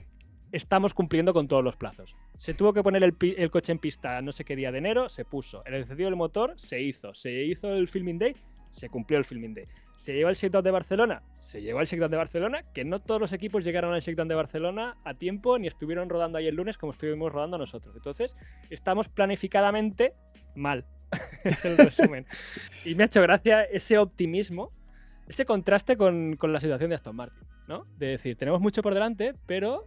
estamos cumpliendo con todos los plazos. Se tuvo que poner el coche en pista no sé qué día de enero, se puso. El encendido del motor se hizo el filming day, se cumplió el filming day. ¿Se llegó al shakedown de Barcelona? Se llegó al shakedown de Barcelona, que no todos los equipos llegaron al shakedown de Barcelona a tiempo ni estuvieron rodando ahí el lunes como estuvimos rodando nosotros. Entonces, estamos planificadamente mal. Es el resumen. Y me ha hecho gracia ese optimismo, ese contraste con la situación de Aston Martin, ¿no? De decir, tenemos mucho por delante, pero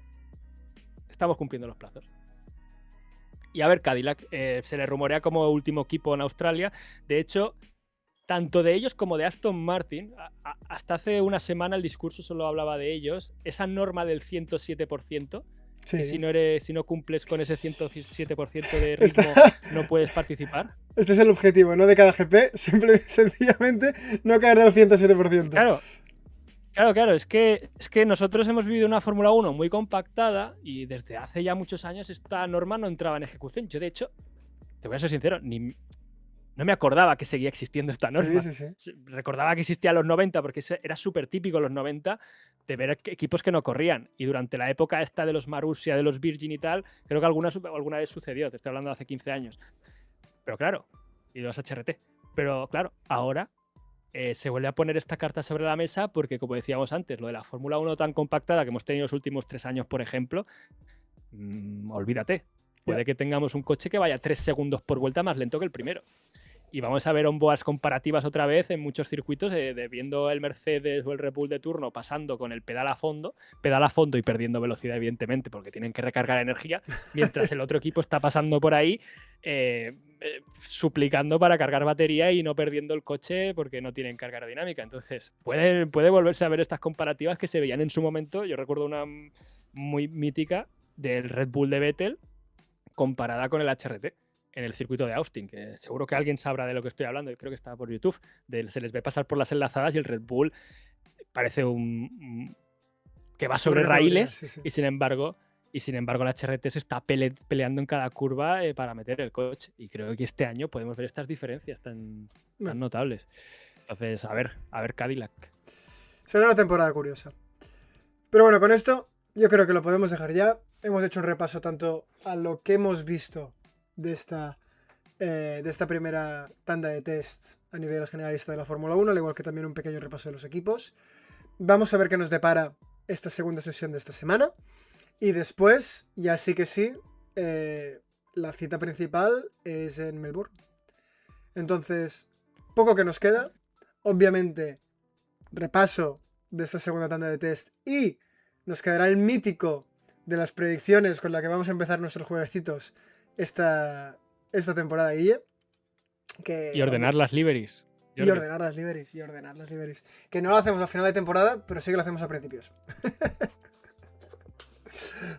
estamos cumpliendo los plazos. Y a ver, Cadillac se le rumorea como último equipo en Australia. De hecho, tanto de ellos como de Aston Martin, hasta hace una semana el discurso solo hablaba de ellos. Esa norma del 107%, Sí. que si no cumples con ese 107% de ritmo, no puedes participar. Este es el objetivo, ¿no? De cada GP, sencillamente no caer del 107%. Claro, es que nosotros hemos vivido una Fórmula 1 muy compactada y desde hace ya muchos años esta norma no entraba en ejecución. Yo, de hecho, te voy a ser sincero, no me acordaba que seguía existiendo esta norma. Sí. Recordaba que existía en los 90 porque era súper típico en los 90 de ver equipos que no corrían. Y durante la época esta de los Marussia, de los Virgin y tal, creo que alguna vez sucedió. Te estoy hablando de hace 15 años. Pero claro, y los HRT. Pero claro, ahora se vuelve a poner esta carta sobre la mesa porque, como decíamos antes, lo de la Fórmula 1 tan compactada que hemos tenido los últimos 3 años, por ejemplo, olvídate. Puede que tengamos un coche que vaya 3 segundos por vuelta más lento que el primero. Y vamos a ver onboards comparativas otra vez en muchos circuitos, viendo el Mercedes o el Red Bull de turno pasando con el pedal a fondo y perdiendo velocidad, evidentemente, porque tienen que recargar energía, mientras el otro equipo está pasando por ahí suplicando para cargar batería y no perdiendo el coche porque no tienen carga aerodinámica. Entonces, puede volverse a ver estas comparativas que se veían en su momento. Yo recuerdo una muy mítica del Red Bull de Vettel comparada con el HRT en el circuito de Austin, que seguro que alguien sabrá de lo que estoy hablando, y creo que está por YouTube, se les ve pasar por las enlazadas y el Red Bull parece que va sobre raíles, sí. y sin embargo el HRT se está peleando en cada curva para meter el coche, y creo que este año podemos ver estas diferencias tan notables. Entonces, a ver Cadillac. Será una temporada curiosa. Pero bueno, con esto yo creo que lo podemos dejar ya. Hemos hecho un repaso tanto a lo que hemos visto de esta primera tanda de tests a nivel generalista de la Fórmula 1, al igual que también un pequeño repaso de los equipos. Vamos a ver qué nos depara esta segunda sesión de esta semana. Y después, ya sí que sí, la cita principal es en Melbourne. Entonces, poco que nos queda. Obviamente, repaso de esta segunda tanda de test y nos quedará el mítico de las predicciones con la que vamos a empezar nuestros jueguecitos esta temporada, Guille. Y ordenar las liveries. Y ordenar las liveries. Que no lo hacemos a final de temporada, pero sí que lo hacemos a principios.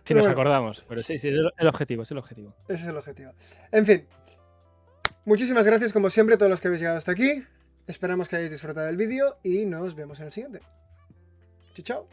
Si nos acordamos. Pero sí, es el objetivo, Ese es el objetivo. En fin. Muchísimas gracias, como siempre, a todos los que habéis llegado hasta aquí. Esperamos que hayáis disfrutado del vídeo y nos vemos en el siguiente. Chao.